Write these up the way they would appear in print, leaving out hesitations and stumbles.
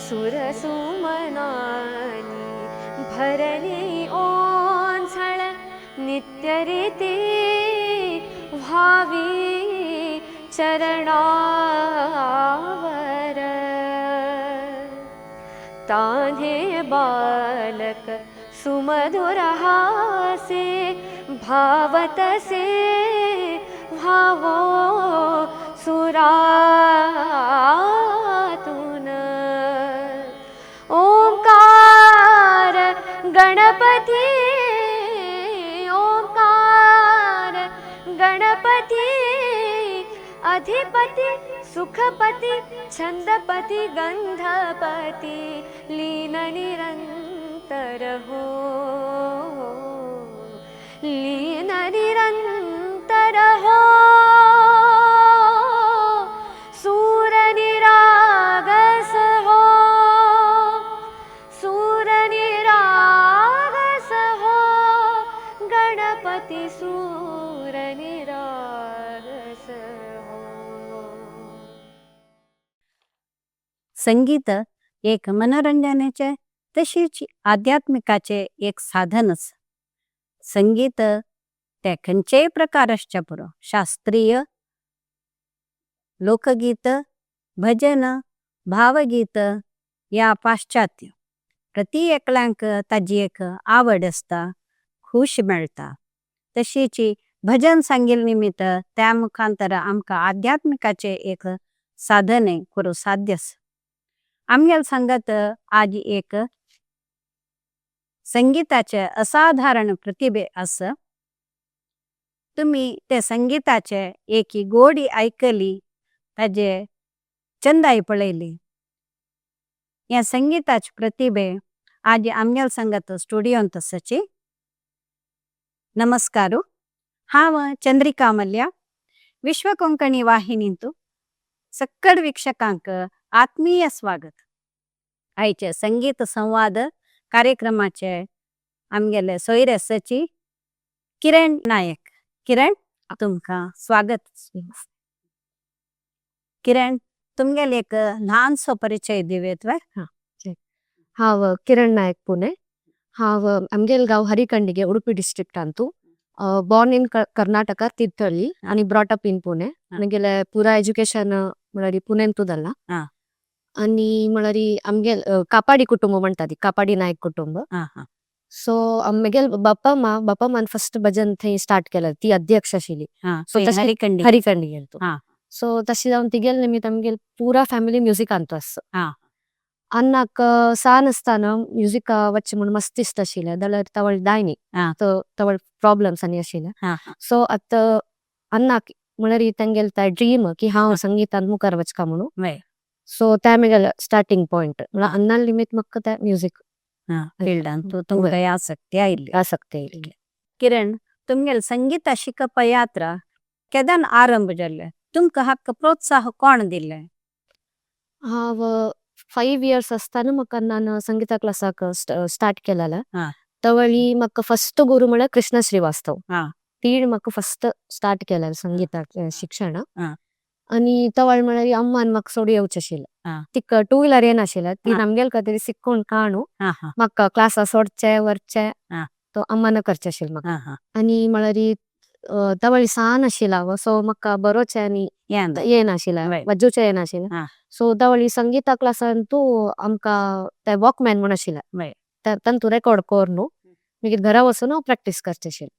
सुरसुमनानी भरली ओंझळ नित्यरीती व्हावी चरणावर तान्हे बालक सुमधुर हासे भावतसे भावो सुरातून ओंकार गणपती ओंकार गणपती अधिपती सुखपती छंदपती गंधपती लीन निरंतर हो लीन निरंतर हो सूर निरागस हो सूर निरागस हो गणपती सूर निरागस हो. संगीत एक मनोरंजनाचे तशीच आध्यात्मिकाचे एक साधनच. संगीत ते खंयचेय प्रकार असचे पुरो, शास्त्रीय, लोकगीत, भजन, भावगीत या पाश्चात्य, प्रति एकल्यांक ताजी एक आवड असता, खुश मेळता. तशीच भजन सांगिल निमित्त त्या मुखांतर आमका आध्यात्मिकाचे एक साधने करू साध्यस. आमगेल सांगत आज एक संगीताचे असाधारण प्रतिभे अस. तुम्ही ते संगीताचे एक गोडी ऐकली, ताजे चंदाई पळयली. या संगीताचे प्रतिभे आज आमगेल सांगत स्टुडियोंत असची. नमस्कारू, हांव चंद्रिका मल्ल्या, विश्व कोंकणी वाहिनींतू सक्कड वीक्षकांक आत्मीय स्वागत. आयचे संगीत संवाद कार्यक्रमाचे आमगेले सोयरे असची किरण नायक. किरण, तुमका स्वागत. किरण, तुमगेले एक लहानसो परिचय दिवेत वा. हांव किरण नायक पुणे. हांव आमगेल गांव हरिकंडिगे, उडुपी डिस्ट्रिक्ट अंतू. बॉर्न इन कर्नाटका, तीर्थहಳ್ಳಿ, आणि ब्रॉट अप इन पुणे. आमगेले पुरा एज्युकेशन म्हळ्यार पुणेंतू जाला. आणि म्हळ्यार आमगेल कापाडी कुटुंब म्हणटा ती, कापाडी नायक कुटुंब. सो आमगेल बापा मान फर्स्ट भजन थंय स्टार्ट केलं, ती अध्यक्ष आशिल्ली. सो हरिकंडिगे. सो तशी जावन तिगेल निमित्त आमगेल पुरा फॅमिली म्युझिकांतू आस. अन्नाक सान आसतना म्युझिक वच्चे म्हणून मस्त इष्ट आशिल्ले, जाल्यार तवळ दायनी तवळ प्रॉब्लेम्स आनी आशिल्ले. सो आतां अन्नाक म्हळ्यार तेंगेल ड्रीम की हांव संगीतान मुखार वचका म्हणून. सो त्या म्हगेल स्टार्टिंग पॉइंट म्हळ्यार अन्नाल निमित्त म्हाका त्या म्युझिक फील्डांतू तुमकां आसक्ती आयिल्ली. आसक्ती. किरण, तुमगेल संगीत शिकप यात्रा केदान आरंभ जाल्ले? तुमकां हाका प्रोत्साह कोण दिले? हांव 5 years आसतना म्हाका नान संगीता क्लासाक स्टार्ट केलेले. तवळी म्हाका फर्स्ट गुरु म्हळ्यार कृष्ण श्रीवास्तव. तीन म्हाका फर्स्ट स्टार्ट केलेले संगीताक शिक्षण. आणि तवळ म्हळ्यार अम्मान म्हाका सोडी येवचे आशिल्ले. तिक 2 wheeler येनाशिल्ले. ती आमगेल खातीर शिकून काणू म्हाका क्लासा सोडचे व्हरचे तो अम्मान करचे आशिल्ले म्हाका. आणि म्हळ्यार तवळी सान आशिल्ला, सो म्हाका बरोवचे आनी येनाशिल्ले, वाजोवचे येनाशिल्ले. सो तवळी संगीता क्लासांतू आमकां ते वॉकमॅन म्हूण आशिल्ले, तांतू रेकॉर्ड कोर न्हू, मागीर घरा वचून हांव प्रॅक्टीस करचे आशिल्ले.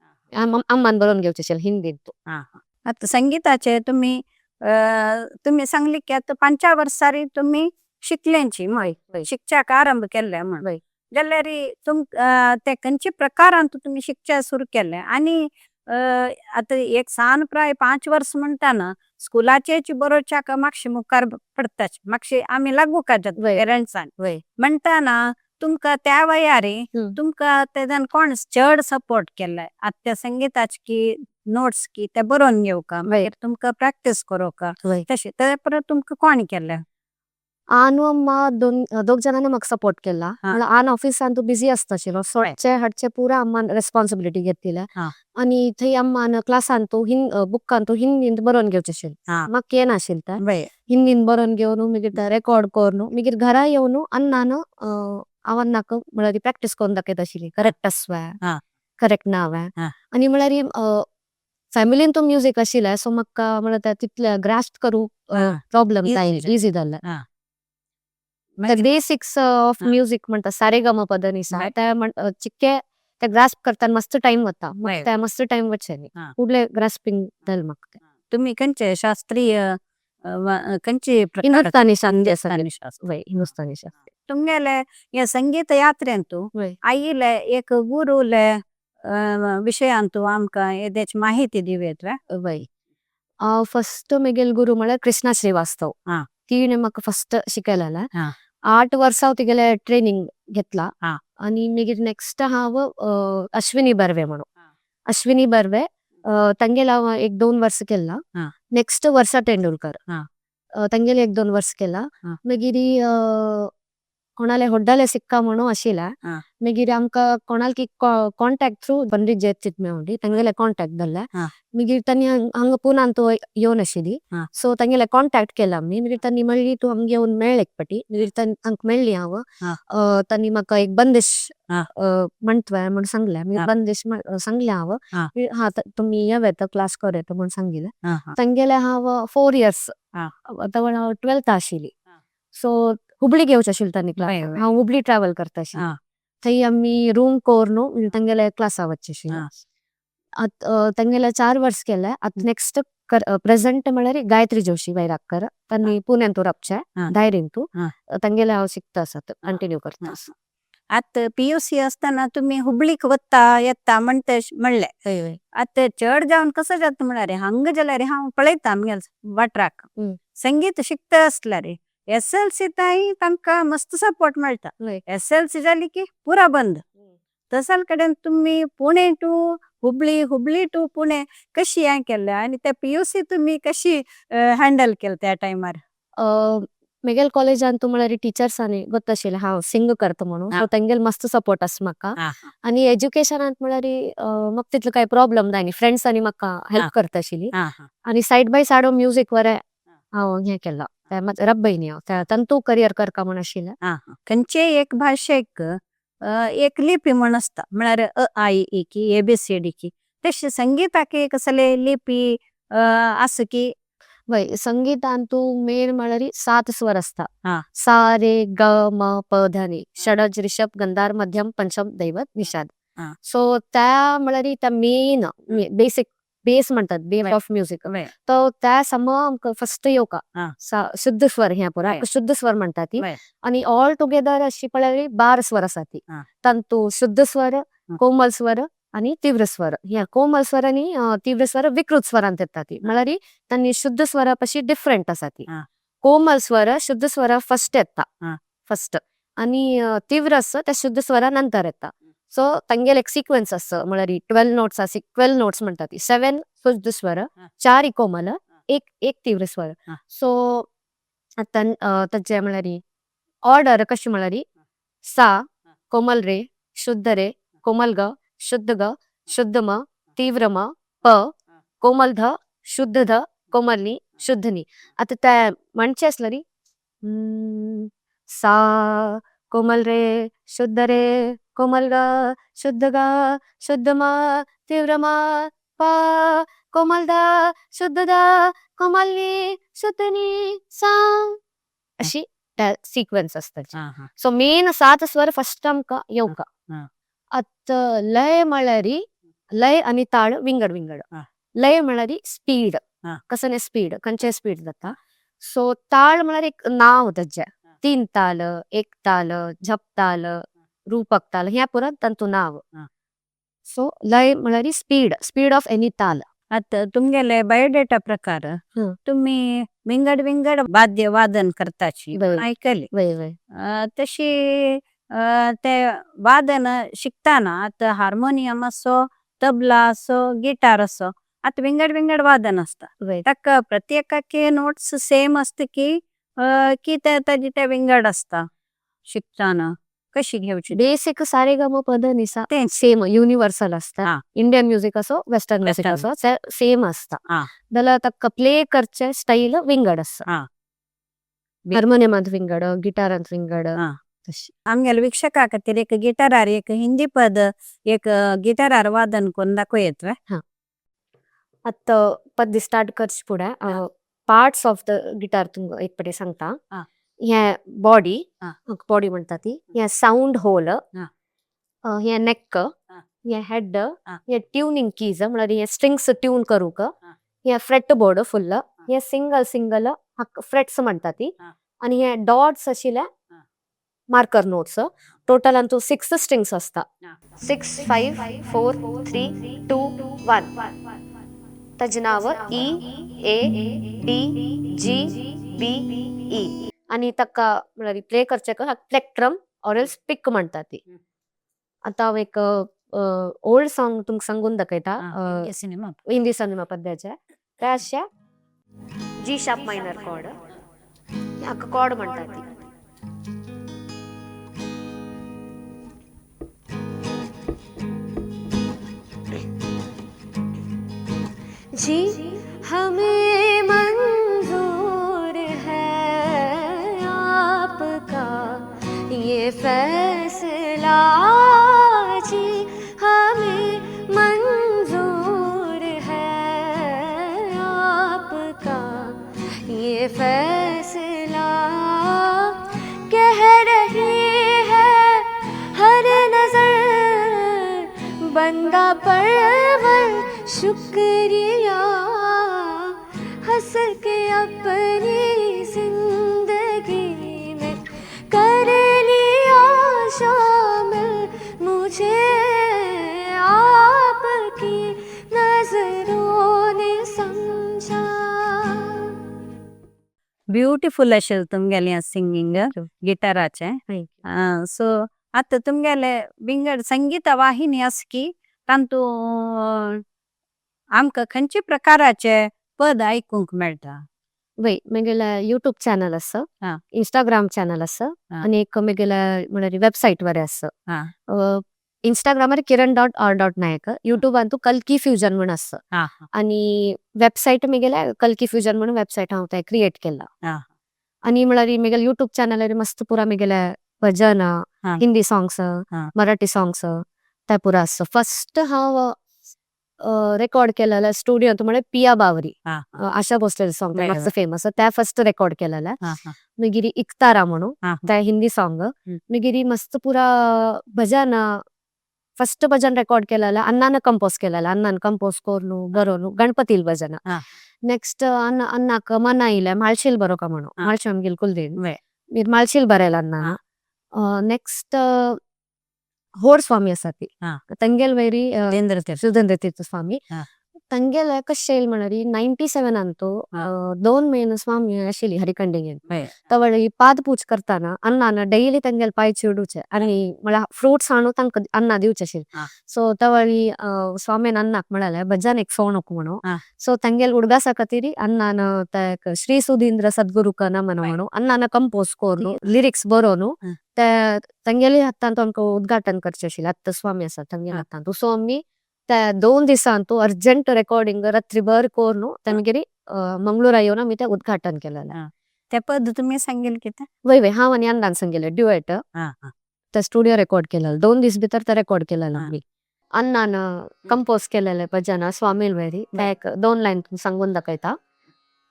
अम्मान बरोवन घेवचे आशिल्ले हिंदींतू. आता संगीताचे तुम्ही सांगली की आता 5 वर्सारी तुम्ही शिकलेंची शिकच्याक आरंभ केले म्हण. जाल्यार ते खंयचे प्रकारांतू तुम्ही शिकचे सुरू केले? आणि आता एक सान प्राय 5 वर्स म्हणटाना स्कुलाचे बरोवच्याक मातशे मुखार पडताच, मातशे आमी लागू काजत पेरंट्सान म्हणटाना तुमकां त्या वयारी तुमकां तेदान कोण चड सपोर्ट केलाय आता संगीताचे की नोट्स की ते बरोवन घेवका, मागीर तुमकां प्रॅक्टीस करोवका, तशें ते परत तुमकां कोण केले? आनू अम्मा दोग जणांनी म्हाका सपोर्ट केला हा. म्हळ्यार आन ऑफिसान तू बिझी आसताशिलो सोडचे हाडचे पुरा अम्मान रेस्पॉन्सिबिलिटी घेतले हा. आणि थंय अम्मान क्लासान तू बुकान तू हिंदीन बरोवन घेवचे आशिल्ले हा. म्हाका येनाशिल्लें तें बय हिंदीन बरोवन घेवन मागीर ते रेकॉर्ड करून मागीर घरा येवन अन्नान हांव अन्नाक म्हळ्यार प्रॅक्टीस करून दाखयत आशिल्ली करेक्ट आसवा हा. करेक्ट नाव हा. आनी म्हळ्यार फॅमिलीन तो म्युझिक आशिल्लें सो म्हाका म्हळ्यार ते तितले ग्रास्प करूंक हा. प्रॉब्लेम Easy इझी जाल्लें हा. ते मागीर- बेसिक्स ऑफ हा. म्युझिक म्हणटा सारे गम पदनिसा Right. ते चिक्के ते ग्रास्प करताना मस्त टाइम वता Right. ते मस्त टाइम वच्चे न्ही हा. फुडले ग्रास्पिंग जालें म्हाका ते. तुम्ही खंयचे शास्त्रीय खंयचे प्रकार हिंदुस्तानी शास्त्रीय हिंदुस्तानी संगीत शास्त्र वय हिंदुस्तानी शास्त्रीय तुमगेले या संगीत यात्रेन तू वय आईले एक गुरुले विशयान तू आमकां तेची माहिती दिवेत रे वय फस्ट मेगेल गुरु म्हळ्यार कृष्णा श्रीवास्तव हा. तिणे म्हाका फस्ट शिकयलेलें हा. 8 वर्सां तिगेले ट्रेनिंग घेतला हा. आनी मागीर नेक्स्ट हांव अश्विनी बर्वे म्हणून हा. अश्विनी बर्वे तांगेले हांव 1-2 वर्स केला हा. नेक्स्ट वर्सा तेंडुलकर हा. तांगेले 1-2 वर्स केला हा. मागीर कोणाले होड्डाले सिक्का म्हणून आशिल्ला हा. मागीर आमकां कोणाल की कॉन्टॅक्ट थ्रू पंडित जयत चितमे म्हणटी तांगेले कॉन्टॅक्ट धरले हा. मागीर तांणी हांगा पुनान तू येवन आशिल्ली हा. सो तांगेले कॉन्टॅक्ट केला आमी मागीर तांणी म्हणली तू हांगा येवन मेळ्ळ एक पाटी मागीर तांकां मेळ्ळी हांव हा. तांणी म्हाका एक बंदिश हा. म्हणतोय म्हण सांगले मागीर हा. बंदिश सांगले हांव हा. हा तुमी येता क्लास कर येता म्हण सांगिल्लें हा. हा. तांगेले हांव 4 इयर्स हा. आतां हांव 12th आशिल्ली हा. सो हुबळी घेवचे आशिल्ली तांणी क्लास वय, वय. हांव हुबळी ट्रॅव्हल करता आशिल्ली हा. थंय आमी रूम कोरून तांगेले क्लासा वचचे आशिल्ले हा. तांगेले 4 वर्स केले आतां नेक्स्ट प्रेझेंट म्हळ्यार गायत्री जोशी वैरागकर तांणी पुण्यान तू रपचे हा. धायरीन तू हा. तांगेले हांव शिकता आसात कंटिन्यू करता आसा आतां PUC असताना तुम्ही हुबळीक वता येता म्हणते म्हणले हय हय आतां चड जावन कसं जाता म्हळ्यार हांगा जाल्यार हांव पळयता आमगेल वाठाराक संगीत शिकता आसल्यार SLC ताई तांकां मस्त सपोर्ट मेळटा हय SLC जाली की पुरा बंद तसाल कडेन तुम्ही पुणे टू हुबळी हुबळी टू पुणे कशी हें केलें आनी ते PUC तुम्ही कशी हँडल केले त्या टायमार मेगेल कॉलेजान तू म्हळ्यार टिचर्सांनी गोत आशिल्लें हांव सिंग करता म्हणून हा. सो तांगेल मस्त सपोर्ट आसा म्हाका हा. आनी एज्युकेशनांत म्हळ्यार म्हाका तितलो कांय प्रॉब्लेम जायनी फ्रेंड्सांनी म्हाका हेल्प करता आशिल्ली हा. हा. आनी सायड बाय सायड म्युझिक वरें हांव हें केलां ते मात रब्बय न्ही हांव तांतू करियर करता म्हण आशिल्लें हा. हा. खंयचे एक भाशेक एक लिपी म्हण आसता म्हळ्यार I I की ABCD की तशें संगीताक एक असले लिपी आस की वय संगीतान तू मेन म्हळ्यार 7 स्वर आसता हा. सा रे ग म प ध नी षडज ऋषभ गंधार मध्यम पंचम दैवत निषाद हा. सो त्या म्हळ्यार त्या मेन बेसिक बेस म्हणतात बेस वय. ऑफ म्युझिक वय. तो त्या सम आमकां फस्ट येवका हा. शुद्ध स्वर हे पुरा वय. शुद्ध स्वर म्हणटा ती वय. आणि ऑल टुगेदर अशी पळयली 12 स्वर आसा ती हा. तंतू शुद्ध स्वर कोमल स्वर आणि तीव्र स्वर ह्या कोमल स्वर आणि तीव्र स्वर विकृत स्वरांत येता ती म्हळ्यार तांणी शुद्ध स्वरा पाशी डिफरंट आसा ती हा. कोमल स्वर शुद्ध स्वर फस्ट येता हा. फस्ट आणि तीव्र आसा ते शुद्ध स्वरा नंतर येता सो तांगेल एक सिक्वेन्स आसा म्हळ्यार 12 नोट्स आसा 12 नोट्स म्हणटा ती 7 शुद्ध स्वर 4 कोमल एक तीव्र स्वर हा. सो ताचे म्हळ्यार ऑर्डर कशी म्हळ्यार सा कोमल रे शुद्ध रे कोमल ग शुद्ध म तीव्र म प कोमल ध शुद्ध ध कोमल नी शुद्ध नी आता ते म्हणचे असलं री सा कोमल रे कोमल ग शुद्ध म तीव्र म प कोमल ध शुद्ध ध कोमल नी शुद्ध नी सा अशी सिक्वेन्स असतात हा. हा. सो मेन 7 स्वर फस्ट आमकां येवका हा. आत लय म्हळ्यार लय आणि ताळ विंगड विंगड हा. लय म्हळ्यार स्पीड हा. कसं स्पीड खंयचे स्पीड जाता सो ताळ म्हळ्यार एक नाव ताचे 3 ताल 1 ताल झप ताल रूपक ताल ह्या पुरा तांतू नाव हा. सो लय म्हळ्यार स्पीड ऑफ एनी ताल आता तुमगेले बायोडेटा प्रकार तुम्ही विंगड विंगड वाद्य वादन करताची वय. ऐकले वय वय तशी ते वादन शिकताना आता हार्मोनियम असो तबला असो गिटार असो आता विंगड विंगड वादन असता वय ताका प्रत्येकाके नोट्स सेम असते की की ताजी ते विंगड असता शिकताना कशी घेवची बेसिक सारेगमपद निसा तेच. सेम युनिवर्सल असता हा. इंडियन म्युझिक असो वेस्टर्न म्युझिक Western. असो सेम असता हा. जाल्यार ताका प्ले करचे स्टाईल विंगड असता हा. हार्मोनियमांत विंगड गिटारांत विंगड हा. तशी आमगेल्या विक्षका खातीर एक गिटारार एक हिंदी पद एक गिटारार वादन करून दाखोयत वा आत पद स्टार्ट करचे फुडें पार्ट्स ऑफ द गिटार तुमकां एक पाटी सांगता हा. हे बॉडी हा. बॉडी म्हणटा ती हे साऊंड होल हा. हे नेक हा. हे हेड हा. हे ट्युनिंग कीज म्हळ्यार हे स्ट्रिंग्स ट्यून करूक हा. हे फ्रेट बोर्ड फुल्ल हे सिंगल सिंगल फ्रेट्स म्हणटा ती हा. आणि हे डॉट्स आशिल्ले हा. मार्कर नोट्स टोटल हातून 6 स्ट्रिंग्स असता हा. 6 5 4 3 2 1 ताजे नाव E A D G B E आणि ताका म्हळ्यार प्ले करचे प्लेक्ट्रम ऑर एल्स पिक म्हणटा ती आतां हांव एक ओल्ड सॉंग तुमकां सांगून दाखयता सिनेमा हिंदी सिनेमा पद्याचे ते अशे जी शार्प मायनर कॉर्ड हाका कॉर्ड म्हणटा ती जी हमें मंजूर है आपका ये फैसला जी हमें मंजूर है आपका ये फैसला कह रही है हर नजर बंदा परवर शुक्रिया हंस के अपनी जिंदगी में कर लिया शामिल मुझे आपकी नजरों ने समझा ब्युटिफुल असेल तुमगेले सिंगिंग गिटाराचे सो आता तुमगेले विंगड संगीत वाहिनी आस की तांतू आमकां खंयचे प्रकाराचे पद आयकूंक मेळटा वय म्हगेल्या यूट्यूब चॅनल आसा हा. इंस्टाग्राम चॅनल आसा हा. आणि एक म्हगेल्या म्हळ्यार वेबसायट वरें आसा हा. इंस्टाग्रामार kiran.r.nayak युट्यूबान तू कल्की फ्युजन म्हण आसा हा. आणि वेबसायट म्हगेल्या कल्की फ्युजन म्हणून वेबसायट हांव ते क्रिएट केला हा. आणि म्हळ्यार म्हगेल्या युट्यूब चॅनलार मस्त पुरा म्हगेल्या भजन हा. हिंदी सॉंग्स हा. मराठी सॉंग्स ते पुरा आसा फर्स्ट हांव रेकॉर्ड केलेला स्टुडियो म्हळ्यार पिया बावरी हा. आशा भोसले सॉंग बरोबर. मातसो फेमस ते फर्स्ट रेकॉर्ड केलेला हा. हा. मागीर इकतारा म्हणून हा. ते हिंदी सॉंग मागीर मस्त पुरा भजन फर्स्ट भजन रेकॉर्ड केलेला अन्नान कंपोज केलेला अन्नान कंपोज कोरून बरोवन गणपतील भजन हा. नेक्स्ट अन्नाक मन आयले माळशील बरोका म्हणून हा. माळशी आमगेल कुलदेवी वय. मागीर माळशील बरयला अन्नान नेक्स्ट होड स्वामी आसा ती हा. ತಂಗೆಲ್ ವೈರಿ ದೇಂದ್ರ ತೀರ್ಥ. ಸುಧೇಂದ್ರ ತೀರ್ಥ ಸ್ವಾಮಿ हा. ತಂಗೆल कशें येयला म्हळ्यार 97 अंतू हा. 2 महिने स्वामी आशिल्ली हरिकंडेगेन वय. तवळी पाद पूज करताना अन्नान डेली तेंगेल पांय चिडूचे आनी म्हळ्यार फ्रुट्स हाडून तांकां अन्ना दिवचे आशिल्ले हा. सो तवळी स्वामीन अन्नाक म्हळ्यार भजन एक सोणूक म्हणून हा. सो तेंगेल उडगासा खातीर अन्नान ते श्री सुधींद्र सद्गुरुक नमन म्हणून अन्नान कंपोज कोरून लिरिक्स बरोवन हा. ते तेंगेली हातांत आमकां उद्घाटन करचें आशिल्लें आतां स्वामी आसा तेंगेल हा. हातांत सो आमी ते 2 दिसांतू अर्जंट रेकॉर्डिंग रात्रीभर कोरून ते मागीर मंगळुरा येवन आमी ते उद्घाटन केलेलें हा. ते पद तुम्ही सांगेल कितें वय वय हांव आनी अन्नान सांगिल्लें ड्युएट हा. हा. ते स्टुडियो रेकॉर्ड केलेलो 2 दीस भितर ते रेकॉर्ड केलेलो हा. आमी अन्नान कंपोज केलेले भजन स्वामील वैरी ते एक 2 लायन सांगून दाखयता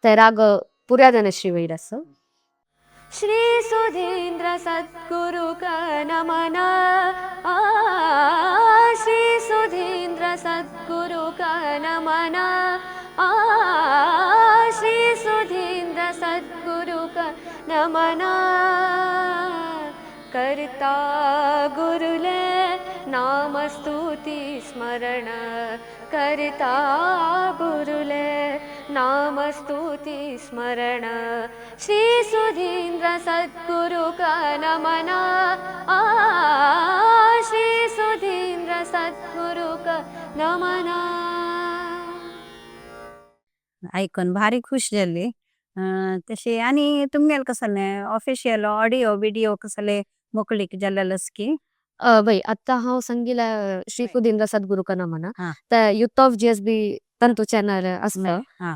ते राग पुर्याधनश्री वैर आसा श्री सुधींद्र सद्गुरु का नमन श्री सुधींद्र सद्गुरु का नमन श्री सुधींद्र सद्गुरु का नमन करता गुरुले नाम स्तुति स्मरण करता गुरुले नाम स्तुति स्मरण श्री सुधींद्र सद्गुरु का नमन श्री सुधींद्र सद्गुरु का नमन ऐकून भारी खुश जाली तशें आनी तुमगेल कसलें ऑफिशियल ऑडियो विडियो कसले मोकळीक जाल्लेलस की वय आता हांव संगीला श्री वय. सुधींद्र सद्गुरू कना म्हणा हा. त्या युथ ऑफ GSB तंतू चॅनल असतं वय. हा.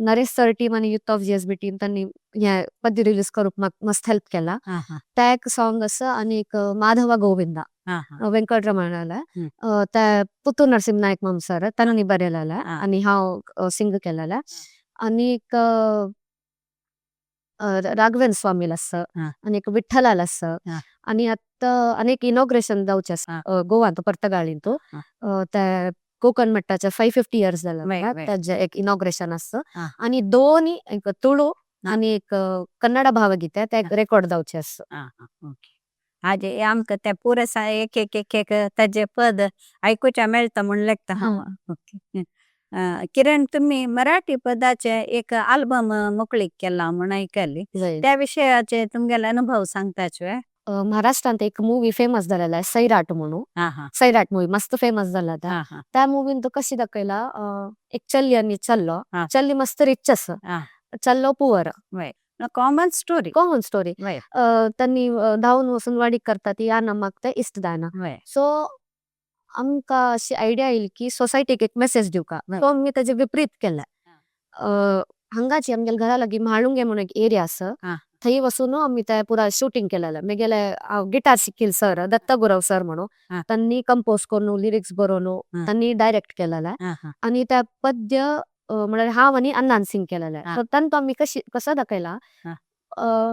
नरेश सर टीम आणि युथ ऑफ GSB टीम त्यांनी हे पद्य रिलीज करूक म्हाका मस्त हेल्प केला हा, हा, त्या एक सॉंग आसा आणि एक माधवा गोविंदा हा, हा. वेंकटरमणाला त्या पुतूर नरसिंह नायक मम सर त्यांनी बरयलेला हा. आणि हांव सिंग केलेला आणि एक राघवेंद्र स्वामील आसा हा. आणि एक विठ्ठलाल आसा हा. आणि आता अनेक इनॉग्रेशन जावचे आसा गोवान पर्तगाळीन तो त्या कोकण मट्टाच्या 550 इयर्स वय, जाला वय. त्याचे एक इनॉग्रेशन आसता हा. आणि दोन्ही एक तुळू हा. आणि एक कन्नड भावगीते ते एक रेकॉर्ड जावचे आसा हा, हा, ओके. हाजे आमकां ते पुरेसा एक एक एक एक ताजे पद ऐकूच्या मेळटा म्हण लेखता हांव ओके. किरण तुम्ही मराठी पदाचे एक आल्बम मोकळीक केला म्हण ऐकली वय. त्या विषयाचे तुमगेले अनुभव सांगताचे महाराष्ट्रात एक मूवी फेमस झालेला आहे सैराट म्हणून हा, हा, सैराट मूवी मस्त फेमस झाला हा, हा, त्या मूवीन तो कशी दाखयला एक चल्ली आणि चल्लो हा. चल्ली मस्त रिच आसा हा. चल्लो पुअर वय कॉमन स्टोरी कॉमन स्टोरी वय त्यांनी धावून वचून वाडीक करता ती या नमक ते इष्ट दाना वय सो आमकां अशी आयडिया येईल की सोसायटीक एक मेसेज दिवका Right. सो आमी तेजे विपरीत केला हांगाची आमगेल घरा लागीं म्हाळुंगे म्हणून एक एरिया आसा हा. थंय वचून आमी ते पुरा शूटिंग केलेलं मगेले हांव गिटार शिकिल सर दत्ता गुरव सर म्हणून हा. त्यांनी कंपोज करून लिरिक्स बरोवन हा. त्यांनी डायरेक्ट केलेला हा, हा, आणि त्या पद्य म्हळ्यार हांव आणि अण्णान सिंग केलेले हा. सो तांतो आमी कसो दाखयला हा.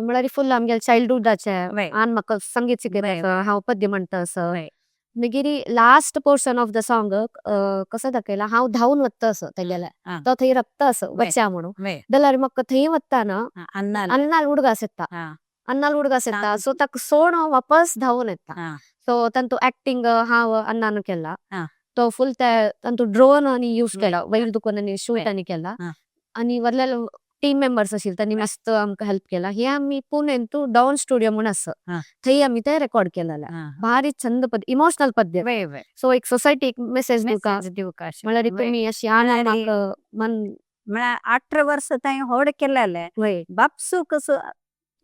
म्हळ्यार फुल्ल आमगेल चायल्डहुडाचे वय आन म्हाका संगीत वय, शिकयता वय. हांव पद्य म्हणटा असं वय मागीर last portion of the song कसो दाखयला हांव धावून वता असो तेगेले हा. तो थंय रक्ता असो वय. बच्चा म्हणून वय जाल्यार म्हाका थंय वता ना अन्नाल अन्नाल उडगास येता हा, अन्नाल उडगास येता सांग. सो ताका सोड हांव वापस धावून येता हा, सो तांतू ऍक्टिंग हांव अन्नान केला हा. तो फुल त्या तांतू ड्रोन आणि यूज वय. केला वैल दुकान आणि शूट वय. आणि केला हा. आणि वरल्या टीम मेंबर्स आशिल्ले त्यांनी मस्त आमकां हेल्प केला हे आमी पुणेन तू डाऊन स्टुडिओ म्हणून आसा हा. थंय आमी ते रेकॉर्ड केलेले हा. भारी छंद पद्य इमोशनल पद्य वय वय सो एक सोसायटी एक मेसेज दिवका मेसेज दिवका अशें. म्हळ्यार वय. तुम्ही अशी आना म्हळ्यार म्हाका मन म्हळ्यार 18 वर्ष थंय होड केलेले वय बापसू कसं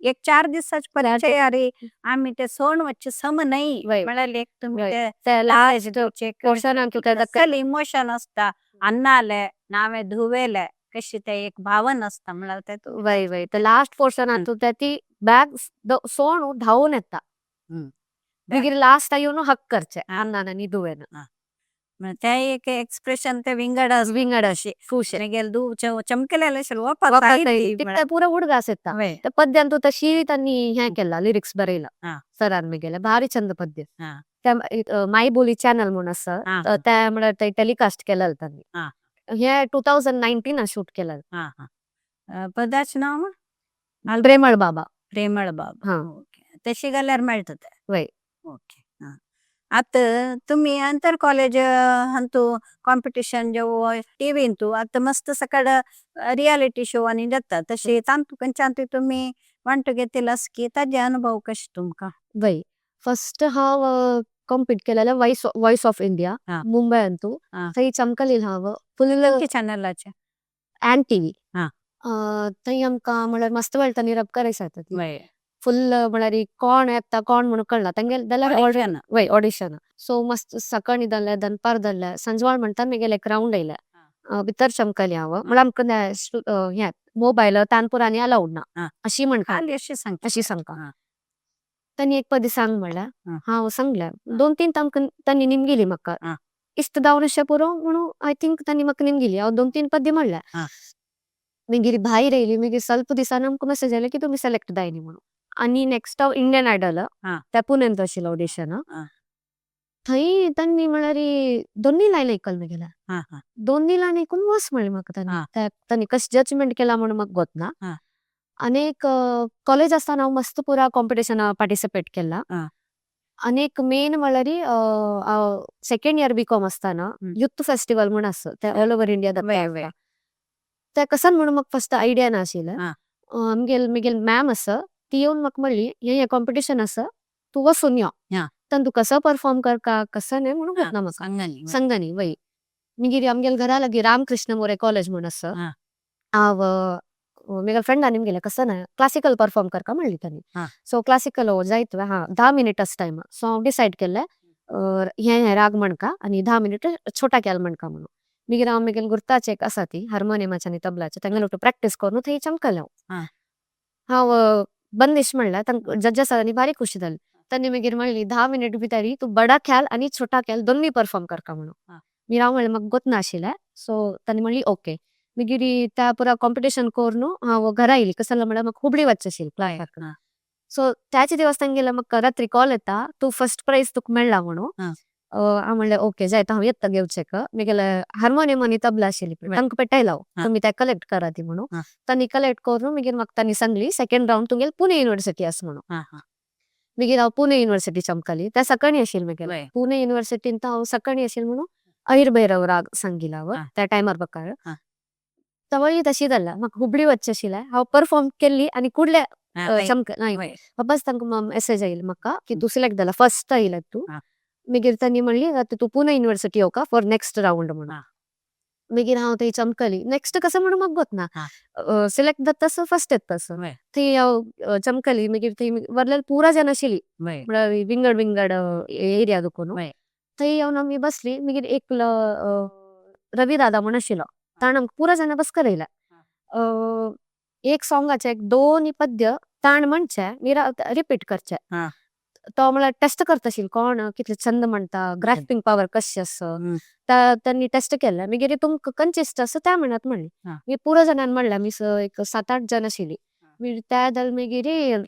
एक 4 दिसाचे परिचय अरे आम्ही ते सोन वच्चे सम नाही वय. म्हळ्यार एक तुम्ही वय. ते त्या लास्ट चेक पोर्शनान तू त्या कसले इमोशन असता अन्नाले नावे धुवेले कशी ते एक भावन असता म्हळ्यार ते तू वय वय तर लास्ट पोर्शन तू त्या ती बॅग सोण धावून येता मागीर लास्ट येऊन हक करचे अन्नान आणि दुवेन ते एक एक्सप्रेशन ते विंगड विंगड अशी खुश गेल दू चमकलेले असेल तिकडे पुरा उडगास येता वय त्या पद्यान तू तशी त्यांनी हे केला लिरिक्स बरयला हा. सरान मी गेले भारी छंद पद्य हा. त्या माय बोली चॅनल म्हणून हा. आसा त्या म्हळ्यार ते टेलिकास्ट केलेलं त्यांनी हा. हे 2019 शूट केलं हा हा पदाचे नाव प्रेमळ बाबा प्रेमळ बाब हा. ओके तशी जाल्यार मेळटा ते वय ओके आता तुम्ही अंतर कॉलेज हंतू कॉम्पिटिशन जो टीव्हीन तू आता मस्त सकाळ रियालिटी शो आणि जाता तशी तांतू कंचांतू तुम्ही वांट घेतलंस की ताजे अनुभव कशे तुमका वय फर्स्ट हांव कॉम्पीट केलेलं वॉइस ऑफ इंडिया हा. मुंबई अंतू हा. थंय चमकलील हांव फुल चॅनलाचे एन टीव्ही हा. थंय आमकां म्हळ्यार मस्त वेळटा निरप करायचा वय फुल म्हळ्यार कोण येता कोण म्हणून कळना तेंगे जाल्यार Audition. वय ऑडिशन सो मस्त सकाळी जाल्ले दनपार जाल्ले संजवाळ म्हणटा मगेले एक राउंड येयले भितर चमकली हांव म्हळ्यार आमकां हे मोबायल तानपुरांनी अलाउड ना हा. अशी म्हणटा खाली अशी सांग अशी सांगता हा. त्यांनी एक पदी सांग म्हणल्यार हा. हांव सांगल्या 2-3 तांकां त्यांनी निमगेली म्हाका हा. इस्त दावन अशें पुरो म्हणून आय थिंक त्यांनी म्हाका निमगेली हांव 2-3 पद्य म्हणल्या हा. मागीर भायर येयली मागीर ಸ್ವಲ್ಪ दिसान आमकां मेसेज आयले की तुमी सिलेक्ट जायनी म्हणून आणि नेक्स्ट हांव इंडियन आयडल हा. त्या पुण्यान आशिल्लो ऑडिशन हा. थंय त्यांनी म्हळ्यार 2 लायन आयकल मगेल्या हा. हा. 2 लायन ऐकून वस म्हणले म्हाका हा. त्यांनी कशें जजमेंट केला म्हणून म्हाका गोतना हा. आनी एक कॉलेज आसतना हांव मस्त पुरा कॉम्पिटिशना पार्टिसिपेट केला हा. आनी एक मेन म्हळ्यार सेकंड इयर बीकॉम आसतना युथ फेस्टिवल म्हूण आसा ते ऑल ओव्हर इंडिया वय, वय. ते कसन म्हणून म्हाका फर्स्ट आयडिया नाशिल्लें हा. आमगेल मॅम आसा ती येवन म्हाका म्हणली हे कॉम्पिटिशन आसा तू वसून यो हा. तर तू कसं परफॉर्म करका कसं नाही म्हणून गोतना म्हाका सांगनी संगनी वय मागीर आमगेल घरा लागीं रामकृष्ण मोरे कॉलेज म्हूण आसा हा. हांव मेगा फ्रेंडान निमगेले कसं ना क्लासिकल परफॉर्म करका म्हणली त्यांनी. हा. सो क्लासिकल जायत 10 मिनिटच टाइम. सो हांव डिसायड केलें हे राग म्हणका आणि 10 मिनिट छोटा कॅल म्हणका म्हणून. मागीर हांव म्हगेले गुर्ताचे एक आसा ती हार्मोनियमाचे आनी तबलाचे तेंगेलो प्रॅक्टीस करून थंय चमकलें हा. हांव बंदिश म्हणल्यार तांकां जजेस आनी बारीक खुशी जाली. त्यांनी मागीर म्हणली 10 मिनिट भितर तू बडा ख्याल आणि छोटा ख्याल दोन्ही परफॉर्म करका म्हणून. मागीर हांव म्हणलें म्हाका गोत नाशिल्लें. सो तांणी म्हणली ओके. मागीर त्या पुरा कॉम्पिटिशन करून हांव घरा येयली. कसं जालें म्हणल्यार म्हाका हुबळी वचचें आशिल्लें क्लासाक. सो त्याचे दिवस तांगेले म्हाका रात्री कॉल येता तू फर्स्ट प्राइज तुका मेळ्ळा म्हणून. हांव म्हणलें ओके जायत हांव येता घेवचेक. म्हगेले हार्मोनियम आनी तबला आशिल्ली तांकां पेटयला तुमी ते कलेक्ट करा ती म्हणून. तांणी कलेक्ट करून मागीर म्हाका तांणी सांगली सेकंड राउंड तुगेले पुणे युनिव्हर्सिटी आसा म्हणून. मागीर हांव पुणे युनिव्हर्सिटी चमकली त्या सकाळी आशिल्लें म्हगेलें. पुणे युनिव्हर्सिटींत हांव सकाळी आशिल्लें म्हणून अहिर भैरव राग सांगिला त्या टायमार बकार. तवळी तशी जाल्या म्हाका हुबळी वचचें आशिल्लें. हांव परफॉर्म केल्ली आनी कुडले चमकली वापस तांकां मेसेज आयली म्हाका की तू सिलेक्ट जाला फर्स्ट आयला तू. मागीर तांणी म्हणली आता तू पुणे युनिव्हर्सिटी येवका फॉर नेक्स्ट राउंड म्हणून. मागीर हांव थंय चमकली नेक्स्ट कसं म्हणून म्हाका गोत ना सिलेक्ट जाता तसं फर्स्ट येत तसं थंय हांव चमकली. मागीर थंय वरलेली पुरा जाण आशिल्ली म्हळ्यार विंगड विंगड एरिया दुखून थंय येवन आमी बसली. मागीर एक रवी दादा म्हण आशिल्लो ताण आमकां पुरा जाणां बसका लायला. एक सॉंगाचे एक 2 पद्य ताण म्हणचे मागीर रिपीट करचे. तो म्हळ्यार टेस्ट करता आशिल्लो कोण कितले छंद म्हणटा ग्रास्पिंग पावर कशी आसा त्यांनी टेस्ट केलें. मागीर तुमकां कंचिस्ट आसा त्या म्हणत म्हणली. मागीर पुरो जाणांनी म्हणलें आमी एक 7-8 जण आशिल्ली. मागीर त्या जाल मागीर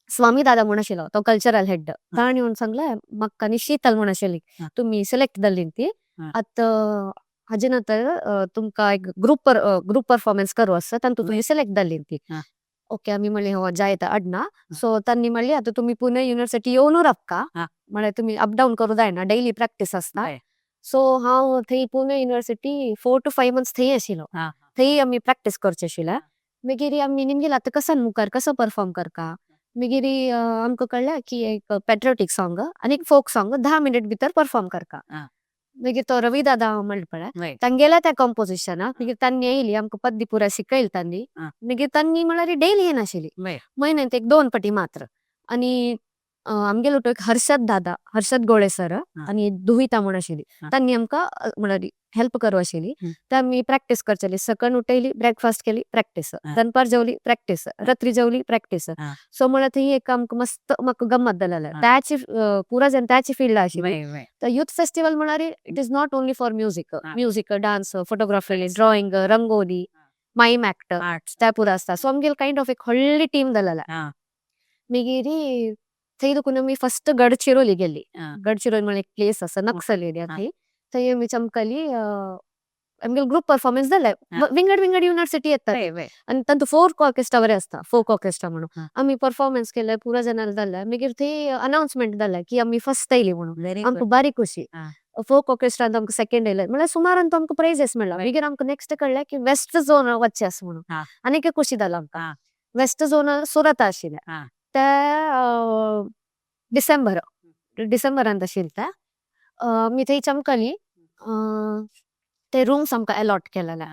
स्वामी दादा म्हण आशिल्लो तो कल्चरल हेड ताण येवन सांगलें म्हाका आनी शीतल म्हण आशिल्ली तुमी सिलेक्ट जाल्ली ती आतां हाजे नंतर तुमकां एक ग्रुप परफॉर्मन्स करू आसा तातूंत तुमी सिलेक्ट जाल्ली ती. ओके आमी म्हणली हो जायत आडना. सो तांणी म्हणली आता तुम्ही पुणे युनिव्हर्सिटी येवनू रावका म्हळ्यार तुमी अप डाऊन करू जायना डेली प्रॅक्टीस आसता. सो हांव थंय पुणे युनिव्हर्सिटी 4 to 5 months थंय आशिल्लो. थंय आमी प्रॅक्टीस करचे आशिल्लें. मागीर आमी निमगेले आतां कसं मुखार कसं परफॉर्म करका. मागीर आमकां कळलें की एक पॅट्रियोटीक सॉंग आनी एक फोक सॉंग 10 मिनिट भितर परफॉर्म करका. मागीर तो रवी दादा म्हणले पळय तांगेल्या त्या कंपोजिशनाक मागीर तांणी येयली आमकां पद्य पुरा शिकयली तांणी. मागीर तांणी म्हळ्यार डेली येनाशिल्ली म्हयन्यांत एक 2 फावटी मात्र. आनी आमगेलो तो एक हर्षद गोळे सर आनी दुहिता म्हण आशिल्ली तांणी आमकां म्हळ्यार हेल्प करूं आशिल्ली. ते आमी प्रॅक्टीस करचेली सकाळ उठयली ब्रेकफास्ट केली प्रॅक्टीस दनपार जेवली प्रॅक्टीस रात्री जेवली प्रॅक्टीस. सो म्हळ्यार थंय एक आमकां मस्त म्हाका गंमत जालें त्याची पुरा जाण त्याची फिल्ड आशिल्ली. युथ फेस्टिवल म्हळ्यार it is not only for music dance photography drawing rangoli mime act त्या पुरा आसता. सो आमगेल काइंड ऑफ एक व्हडली टीम जालें. मागीर थंय दुखून आमी फर्स्ट गडचिरोली गेली. गडचिरोली म्हळ्यार एक प्लेस आसा नक्सल एरिया थंय आमी चमकली. आमगेलो ग्रुप परफॉर्मन्स जाले विंगड विंगड युनिव्हर्सिटी येतात आनी तातूंत फोक ऑर्केस्ट्रा बरें आसता फोक ऑर्केस्ट्रा म्हणून आमी परफॉर्मन्स केले पुरा जाणांक जालें. मागीर थंय अनाउन्समेंट जालें की आमी फर्स्ट येयली म्हणून आमकां बारीक खुशी. फोक ऑर्केस्ट्रांत आमकां सेकंड येयलें म्हळ्यार सुमारान तो आमकां प्राइजेस मेळ्ळा. मागीर आमकां नेक्स्ट कळलें की वेस्ट झोन वचचें आसा म्हणून आनीक एक खुशी जालो आमकां. वेस्ट झोन सुरत आशिल्लें ते डिसेंबरांत आशिल्लें ते आमी थंय चमकली. ते रूम्स आमकां अलॉट केलेले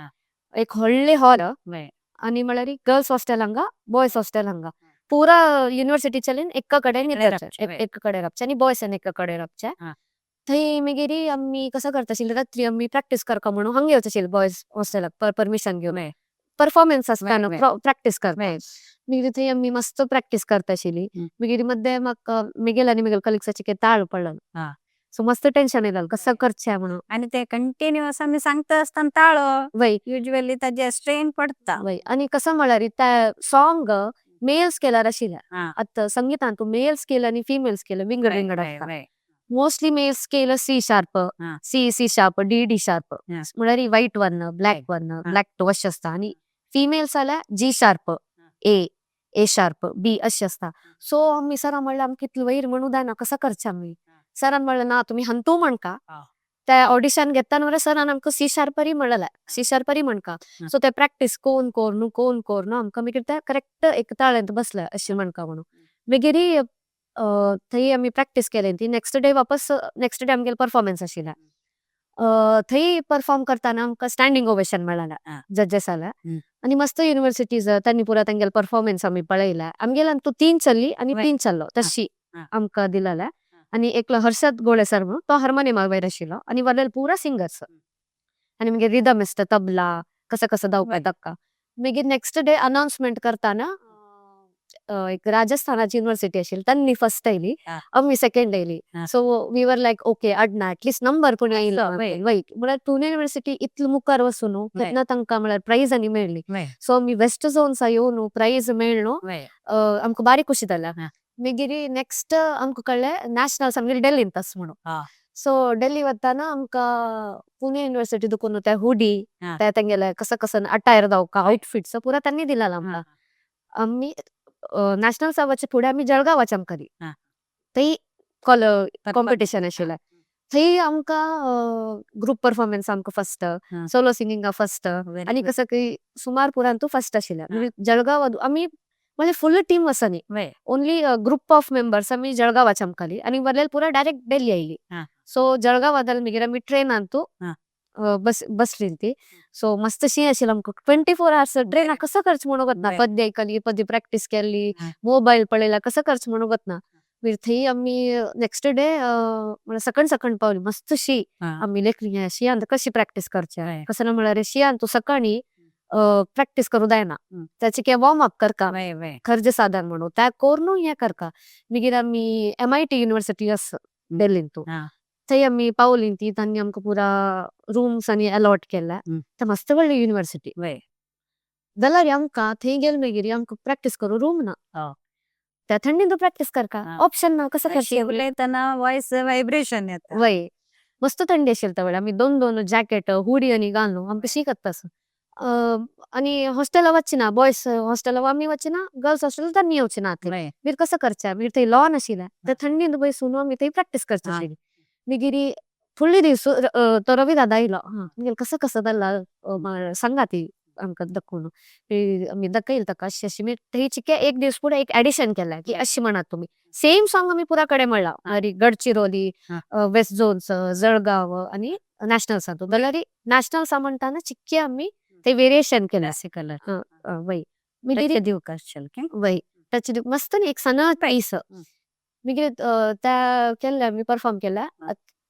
एक व्हडले हॉल आनी म्हळ्यार गर्ल्स हॉस्टेल हांगा बॉयज हॉस्टेल हांगा पुरा युनिव्हर्सिटी चलीन एका कडेन एका कडेन रावचे आनी बॉयज एका कडेन रावचे. थंय मागीर आमी कसं करता आशिल्ले रात्री आमी प्रॅक्टीस करता म्हणून हांगा येवचे आशिल्ले बॉयज हॉस्टेलाक परमिशन घेवन परफॉर्मन्स आसता न्हू प्रॅक्टीस करता. मागीर थंय आमी मस्त प्रॅक्टीस करता आशिल्ली. मागीर मध्य म्हाका मिगेल आनी मिगेल कलिग्साचे ताळ पडलो. सो मस्त टेन्शन येयलें कसं करचें म्हणून. आणि ते कंटिन्युअस आम्ही सांगता असताना ताळो वय युजली ताजे स्ट्रेन पडता. वय आनी कसं म्हळ्यार ते सॉंग मेल स्केलार आशिल्लें. आतां संगीतांत तूं मेल स्केल आनी फिमेल स्केल विंगड विंगड आसता. Mostly male scale C sharp C sharp D sharp म्हळ्यार व्हाईट वन ब्लॅक टू अशें आसता. आनी फिमेल्स जाल्यार जी शार्प ए शार्प बी अशें आसता. सो आमी सरान म्हणलें आमकां इतलें वयर म्हणूं जायना कसं करचें आमी. सरान म्हणलें ना तुमी हंतू म्हणका ते ऑडिशन घेता न्हू सरान आमकां सी शार्परी म्हणलें सी शार्परी म्हणका. सो ते प्रॅक्टीस कोण कोर न्हू आमकां मागीर ते करेक्ट एक ताळेंत बसलें अशें म्हणका म्हणून. मागीर थंय आमी प्रॅक्टीस केली ती नेक्स्ट डे वापस नेक्स्ट डे आमगेले परफॉर्मन्स आशिल्लें. थंय परफॉर्म करताना आमकां स्टँडिंग ओवेशन मेळना हा. जजेसाला हम्म. आणि मस्त युनिव्हर्सिटीज त्यांनी पुरा तांगेलो परफॉर्मन्स आमी पळयला आमगेल्यान तू 3 चल्ली आणि वय. 3 चल्लो तशी हा. आमकां दिलेले आणि एकलो हर्षद गोळे सर म्हणून तो हार्मोनियमा वयर आशिल्लो आणि वरलेले पुरा सिंगर्स आणि मागीर रिदम आसता तबला कसं कसं धांवपा वय. धक्का मागीर नेक्स्ट डे अनाउन्समेंट करताना एक राजस्थानाची युनिव्हर्सिटी आशिल्ली त्यांनी फर्स्ट आयली हा. आमी सेकंड आयली हा. So we were like okay अडना ऍटलीस्ट नंबर पूण येयलो असं, वय. वैत म्हळ्यार पुणे युनिव्हर्सिटी इतलो मुखार वचून न्हू वय. तेन्ना तांकां म्हळ्यार प्राइज आनी मेळ्ळी वय. सो आमी वेस्ट झोन्सा येवन प्राइज मेळ्ळो वय. आमकां बारी खुशी जाल्या हा. मागीर नेक्स्ट आमकां कळ्ळें नॅशनल्स आमगेर डेल्लींत आस म्हणून हा. सो डेल्ली वताना आमकां पुणे युनिव्हर्सिटी दुखून त्या हुडी हा. त्या तेंगेले कसं कसं अटायर जावका आउटफिट्स पुरा त्यांनी दिलेला आमकां आमी नॅशनल्सा वचे फुडें आमी जळगांव वचूंक करी हा. थंय कॉम्पिटिशन हा. आशिल्लें थंय आमकां ग्रुप परफॉर्मन्स आमकां फर्स्ट हा. सोलो सिंगिंगा फर्स्ट Very आणि good. कसं काही सुमार पुरान तू फर्स्ट आशिल्लें हा. म्हणजे जळगांव आमी म्हणजे फुल टीम वसनी वय. ओन्ली ग्रुप ऑफ मेंबर्स आमी जळगांव वचमकाली आणि वरलेले पुरा डायरेक्ट डेल्ली आयली हा. सो जळगांव वादल मागीर आमी ट्रेनान तू हा. बसली ती सो मस्त शी आशिल्लो आमकां 24 hours ट्रेना कसं करच म्हणून वतना वय. पद्य आयकली पद्य प्रॅक्टीस केली हा. मोबाईल पळयला कसं करच म्हणून वतना मागीर थंय आमी नेक्स्ट डे म्हळ्यार सकण पावली मस्त शी हा. आमी लेखली शियान कशी प्रॅक्टीस करचे वय. कसं म्हळ्यार शियान तू सकाळी प्रॅक्टीस करू जायना हम्म. त्याचे किंवा वॉर्म अप करका वय. वय. खर्च साधन म्हणून त्या कोरून हें करका मागीर आमी MIT युनिव्हर्सिटी आस डेल्लीन तू हा. थंय आमी पावली ती तांणी आमकां पुरा रूम्स आनी अलॉट केला हम्म. तर मस्त व्हडली युनिव्हर्सिटी वय. जाल्यार आमकां थंय गेल मागीर आमकां प्रॅक्टीस करू रूम ना हो. त्या थंडीन तू प्रॅक्टीस करका हा. ऑप्शन ना कसं करचे शिकलेतना वॉइस व्हायब्रेशन येतं. वय मस्त थंडी आशिल्ली त्या वेळार आमी दोन जॅकेट हुडी आनी घालून आमकां शिकत तसं आणि हॉस्टेला वचना बॉयज हॉस्टेला आमी वचना गर्ल्स हॉस्टेल त्यांनी येवचना थंय वय. मागीर कसं करचें मागीर थंय लॉन आशिल्लें त्या थंडीन बसून आमी थंय प्रॅक्टीस करची हा. आशिल्ली मागीर फुडले दीस तो रवी दादा आयलो मागीर कसं कसं जाल्ला सांगा ती आमकां दाखोवन आमी दाखयली ताका अशी अशी मागीर थंयची एक दीस फुडें एक एडिशन केलें की अशी म्हणात तुमी सेम सॉंग आमी पुरा कडेन म्हणला गडचिरोली हा. वेस्ट झोन्स जळगांव आणि नॅशनल्सा जाल्यार नॅशनल्सा म्हणटाना चिक्के आमी ते वेरिएशन केलं क्लासिकल वय मागीर दिवक आसचेल की वय टच मस्त न्ही एक सनत पीस मागीर त्या केल्ले आमी परफॉर्म केला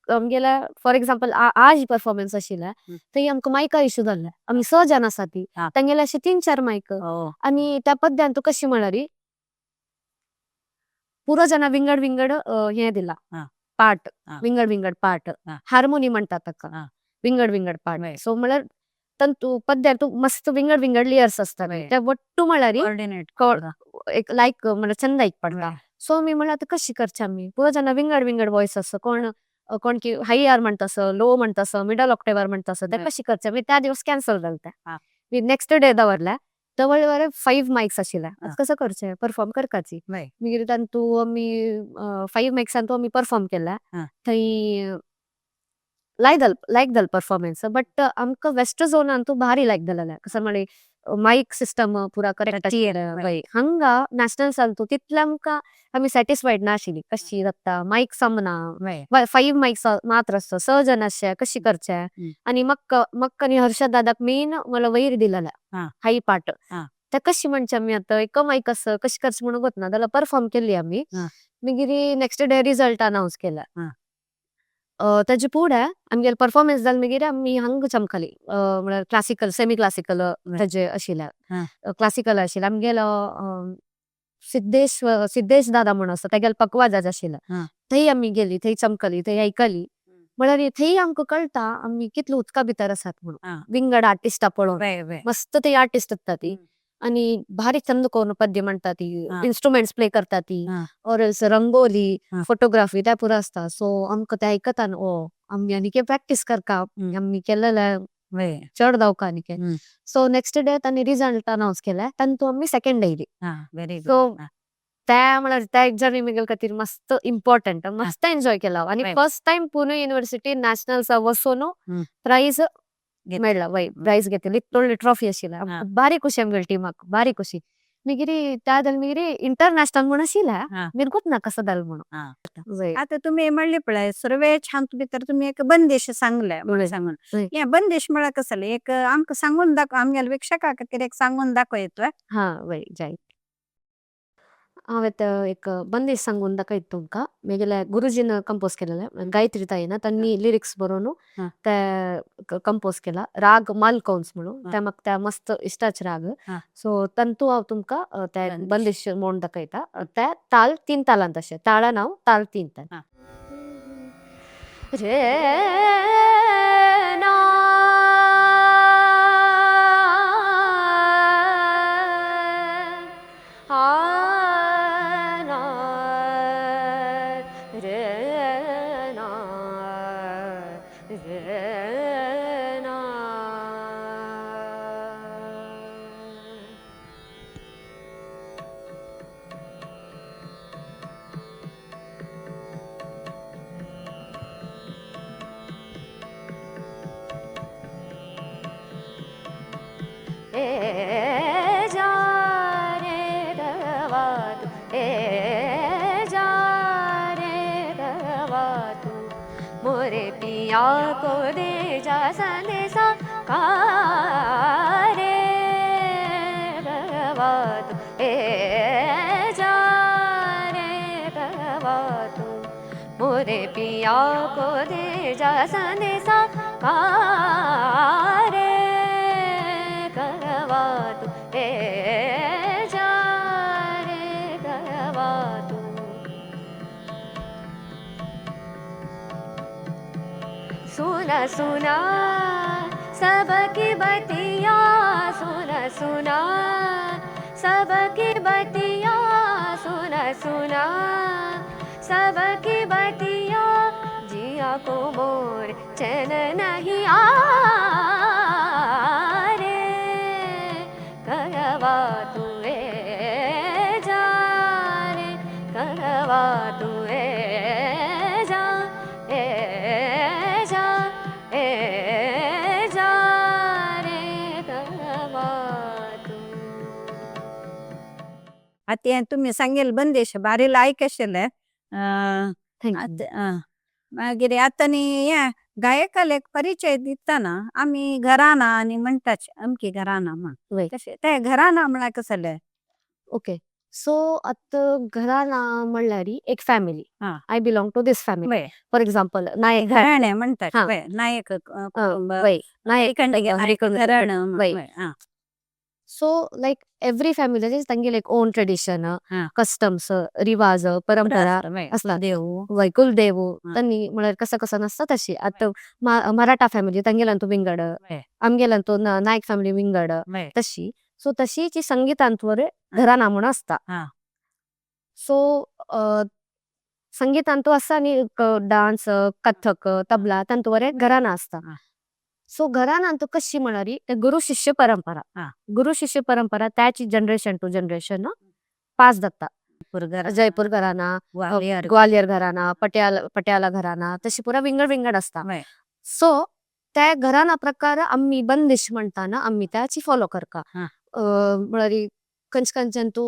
आमगेल्या फॉर एक्झाम्पल आज परफॉर्मन्स आशिल्ला थंय आमकां मायका इश्यू जाल्ले आमी 6 जाण आसा ती हा. तांगेले अशे 3-4 मायक हो. आणि त्या पद्यान तू कशी म्हणारी पुरो जना विंगड हें दिला हा. पार्ट हा. विंगड पार्ट हा. हार्मोनी म्हणटात ताका हा. विंगड पार्ट वय. सो म्हळ्यार तंतू पद्यार तू मस्त विंगड लेयर्स असतात वय. त्या वट्टू म्हळ्यार कोऑर्डिनेट एक लायक म्हळ्यार चंद एक पडटा वय. सो मी म्हळ्यार आतां कशी करची आमी पुरो जना विंगड वॉइस आसा कोण की हाय आर म्हणटा लो म्हणटा मिडल ऑक्टेवर म्हणटा ते वय. कशी करचे मागीर त्या दिवस कॅन्सल जालें हा. नेक्स्ट डे दवरल्या दवळ 5 माइक्स आशिल्ले हा. कसं करचे परफॉर्म करपाची वय. मागीर तांतू आमी 5 माइक्सान आमी परफॉर्म केला हा. थंय लायक दल परफॉर्मन्स बट आमकां वेस्ट झोनान तू भारी लायक जालें कसं म्हळ्यार माईक सिस्टम पुरा करेक्ट वय. हांगा नॅशनल तू तितले आमकां आमी सॅटिस्फायड ना आशिल्ली कशी जाता माईक समना वय. 5 माइक्स मात्र आसता 6 जण आसचे कशी करचे आणि मक्क आणि हर्षद दादाक मेन मला वयर दिलेला हा. हाई पार्ट हा. त्या कशी म्हणचे आमी आतां एक माईक आसा कशी करची म्हणून वतना जाल्यार परफॉर्म केली आमी हा. मागीर नेक्स्ट डे रिजल्ट अनाउन्स केला हा. ताजे फुडें आमगे परफॉर्मन्स जाल मागीर आमी हांगा चमकली म्हळ्यार क्लासिकल सेमी क्लासिकल ताजे आशिल्ले क्लासिकल आशिल्ले आमगेलो सिद्धेश दादा म्हणून आसा तेगेलो पकवाज आशिल्लो थंय आमी गेली थंय चमकली थंय आयकली म्हळ्यार थंय आमकां कळटा आमी कितलो उदका भितर आसात म्हणून विंगड आर्टिस्टा पळोवन वय. वय. मस्त ते आर्टिस्ट आसता ती आणि भारी चंद करून पद्य म्हणटा ती इन्स्ट्रुमेंट्स प्ले करता ती और रंगोली फोटोग्राफी त्या पुरा आसता सो आमकां ते आयकतान आमी आनी प्रॅक्टीस करता आमी केलेले वय. चड धांवका आनी सो नेक्स्ट डे तांणी रिजल्ट अनाउन्स केला तांतू आमी second oily very so good. त्या म्हळ्यार त्या एक्झामी म्हगेल खातीर मस्त इम्पॉर्टंट मस्त एन्जॉय केला आणि वय. First time Pune university nationals वचून प्राइज घेत- मेळ्ळा वय प्राइज घेतली व्हडली ट्रॉफी आशिल्ली हा. बारी खुशी आमगेली टिमाक बारी खुशी मिगिरी त्यादल मिगिरी इंटरनॅशनल म्हणून शिला हा. मिरगुत ना कसं दल म्हणून हा. वय आता तुम्ही म्हणले पळय सर्वे छान तुम्ही तर तुम्ही एक बंदिश सांगलाय मला सांगून वय. या बंदिश मला कसं एक आमक सांगून दाखव आम्हाला वीक्षकाक एक सांगून दाखव येतोय हा वय जाय हांवें एक बंदिश सांगून दाखयत तुमकां मेगेले गुरुजीन कंपोज केलेले गायत्री ताईन त्यांनी लिरिक्स बरोवन हा. ते कंपोज केला राग मालकौन्स म्हणून ते म्हाका त्या मस्त इश्टाच राग हा. सो तंतू हांव तुमकां ते बंदिश. बंदिश म्हणून दाखयता ते ताल 3 तालांत अशें ताळा नांव ताल 3 ताल हा. रे ना आ ना रे ना रे ना ए जा रे रवा तू ए जा रे रवा तू मोरे पिया को दे जा संदेशा का रे रवा तू ए जा रे रवा तू मोरे पिया को दे जा संदेशा का रे करवा तू ए जा रे करवा तू सुना सुना सबकी बतिया सुना सुना सबकी बतिया सुना सुना सबकी बतिया जिया को मोर चैन नहीं आ रे करवा तू ए जा रे करवा तू ए जा ए जा ए जा रे करवा तू आता तुम्ही सांगेल बंदिश बारीला ऐकशेले थँक्यू मागीर आता या गायकाला एक परिचय दिताना आम्ही घराना आणि म्हणटाच अमकी घराना म्हण वय कशे ते घराना म्हणा कसले ओके सो आता घराना म्हणल्यार एक फॅमिली हा. I belong to this family वय फॉर एक्झाम्पल नायक घराणे म्हणतात हा. वय नायक वय नायक घराणं वय. वय, हा. सो लायक एव्हरी फॅमिली तांगे लायक ओन ट्रेडिशन हा. कस्टम्स रिवाज परंपरा वय, असला. देव वय कुलदेव हा. त्यांनी म्हळ्यार कसं कसं नसता तशी आता मराठा फॅमिली तांगेलांतू विंगड वय, आमगेलांतू नायक फॅमिली विंगड वय, तशी सो तशीची संगीतांतवर घराना म्हणून असता हा. सो संगीतांतू असा आणि डान्स कथक तबला तांतूवर घराना असता हा. सो घरानांतू कशी म्हणारी गुरु शिष्य परंपरा हा. गुरु शिष्य परंपरा त्याची जनरेशन टू जनरेशन पास जाता जयपूर घराना ग्वालियर ग्वालियर घराना पटियाला घराना तशी पुरा विंगड विंगड असता वय, सो त्या घराना प्रकार आम्ही बंदिश म्हणताना आम्ही त्याची फॉलो करका हा. म्हळ्यारी कंचकंचंतू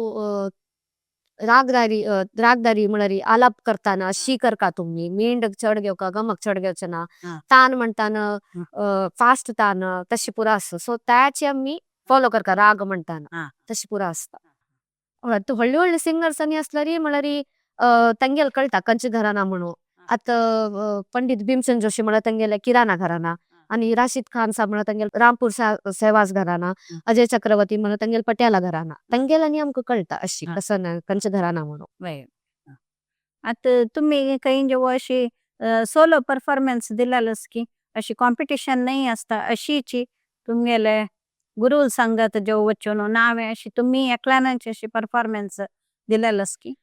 रागदारी म्हळ्यारी आलाप करताना शी करका तुम्ही मेंढ चढ घेवका गमक चढ घेवचे ना हा. तान म्हणताना फास्ट तान तशी पुरा असता सो त्याची आम्ही फॉलो करका राग म्हणताना हा. तशी पुरा असता तू व्हडली व्हडली सिंगर्स आणि असल्यारी म्हळ्यारी तांगेल कळता कंच घराना म्हणून आता पंडित भीमसेन जोशी म्हणा तांगेले किराणा घराना आणि राशीद खान साहेब म्हणा तांगेल रामपूर सहवास घराना अजय चक्रवर्ती म्हणा तांगेल पटियाला घराना तांगेलानी आमकां कळता अशी कसं कंच घराना म्हणून वय. आता तुम्ही काही जेव्हा अशी सोलो परफॉर्मन्स दिलालस की अशी कॉम्पिटिशन नाही असता अशीची तुमगेले गुरु सांगत जेव्हा वचून नावे अशी तुम्ही एकल्यानाची अशी परफॉर्मन्स दिलालस की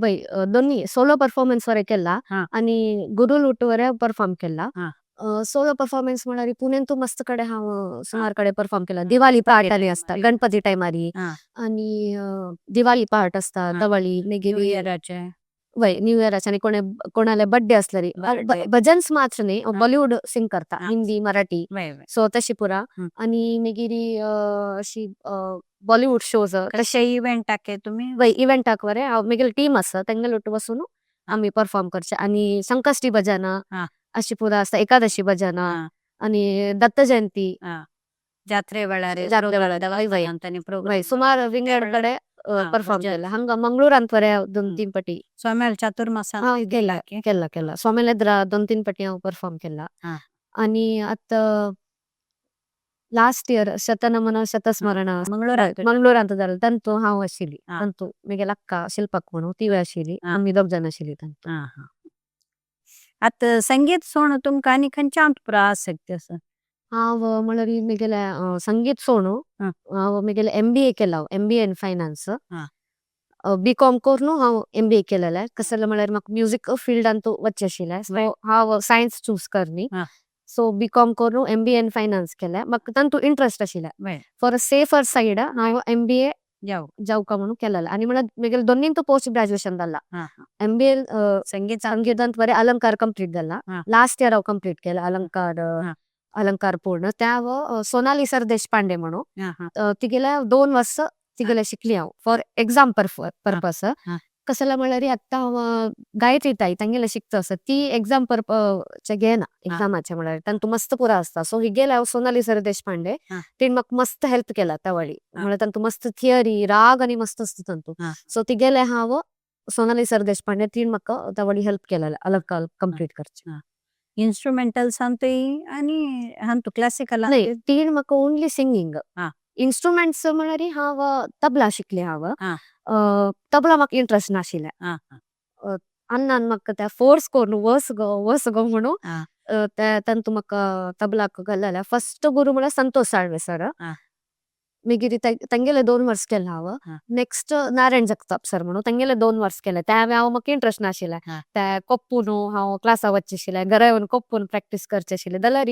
वय दोन्ही सोलो परफॉर्मन्स वर केला हा. आणि गुरु लुटवर परफॉर्म केला हा. सोलो परफॉर्मन्स म्हणारी पुण्यान तू मस्त कडे हांव सुमार कडे परफॉर्म केला दिवाळी पहाट आली असता गणपती टायमारी हा. आणि दिवाळी पहाट असता हा. दवाळी न्यू मागीर इयराचे वय न्यू इयराचे आणि कोणाले बर्थडे असल्यारी Birthday. भजन्स मात्र न्ही हा. बॉलिवूड सिंग करता हा. हिंदी मराठी वय वय सो तशी पुरा हम्म. आणि मागीर अशी ಬಾಲಿವುಡ್ ಶೋಸ್ कशे इव्हेंट टाके तुम्ही इव्हेंटाक वरे हांव म्हगेली टीम आसा तेंगेले लुट्ट बसून आमी परफॉर्म करचे आणि संकष्टी भजना हा. अशी पुरा असता एकादशी भजना हा. आणि दत्त जयंती ಜಾತ್ರೆ ವೇಳಾರೆ ಜಾತ್ರೆ ವೇಳಾರೆ ವೈ ಅಂತಾನೆ ವೈ ಪ್ರೋಗ್ರಾಮ್ ಸುಮಾರು ವಿಂಗಡ ಕಡೆ ಪರ್ಫಾರ್ಮ್ ಭಜನೆ. केला हंगा मंगळूर ಅಂತವರೆ दोन हम्म. तीन पटी ಸೋಮ್ಯಾಲ್ ಚಾತುರ್ಮಾಸ हा केला केला सोमेलेद्र 2-3 पटी हांव परफॉर्म केला हा. आणि आता लास्ट इयर शतनमन शतस्मरण ಮಂಗಳೂರಾಗ मंगळूर ಅಂತ जालें तंतू हांव आशिल्ली हा. तंतू म्हगेली अक्का शिल्पक म्हणून ती आशिल्ली हा. आमी दोग जाण आशिल्ली तंतू आता संगीत सोण तुमका आनी खंयच्यात पुरा आसक्ती आसा हांव म्हळ्यार म्हगेले संगीत सोणू हा. हांव म्हगेले MBA केला MBA इन फायनान्स हा. BCom करून हांव MBA केलेले कसं जालें म्हळ्यार म्हाका म्युझिक फिल्डांत वचचें आशिल्लें सो हांव सायन्स चूज करनी हा. सो BCom करून MBA इन फायनान्स केलें म्हाका तांतू इंट्रस्ट आशिल्लें फॉर अ सेफर सायड हांव MBA जाऊ जावका म्हणून केलेलें आणि म्हळ्यार म्हगेलें दोनींतू पोस्ट ग्रॅज्युएशन जालां MBA संगीत संगीतांत वरे अलंकार कंप्लीट जाला हा. लास्ट इयर हांव कंप्लीट केला अलंकार हा. अलंकार पूर्ण त्या सोनाली सर देशपांडे म्हणून तिगेले 2 वर्ष तिगेले शिकली हांव फॉर एक्झाम पर्पस हा. कसं जालें म्हळ्यार आतां हांव गायत्री ताई तांगेले शिकता आसा ती एक्झाम पर्पचे घेना एक्झामाचे म्हळ्यार तांतू मस्त पुरा आसता सो ही गेले हांव सोनाली सर देशपांडे हा. तीन म्हाका मस्त हेल्प केला त्या वेळी म्हळ्यार तांतू मस्त थियरी राग आनी मस्त आसता तांतू सो ती गेले हांव सोनाली सर देशपांडे तीन म्हाका त्या वेळी हेल्प केलेले अलंकार कंप्लीट करचे इन्स्ट्रुमेंटल सांतुय आनी हांतू क्लासिकल नाही तीन म्हाका ओनली सिंगींग हा. इन्स्ट्रुमेंट्स म्हळ्यार हांव तबला शिकले हांव हा. तबला म्हाका इंट्रस्ट नाशिल्लें अन्नान म्हाका त्या फोर्स करून वस गो म्हणून तांतू म्हाका तबलाक घाललें फर्स्ट गुरू म्हळ्यार संतोष साळवे सर मागीर तांगेले 2 वर्स केलें हांव नेक्स्ट नारायण जगताप सर म्हणून तांगेले 2 वर्स केले त्या हांव म्हाका इंट्रस्ट नाशिल्लें ते कोप्पून हांव क्लासा वचचें आशिल्लें घरा येवन कोप्पून प्रॅक्टीस करचें आशिल्लें जाल्यार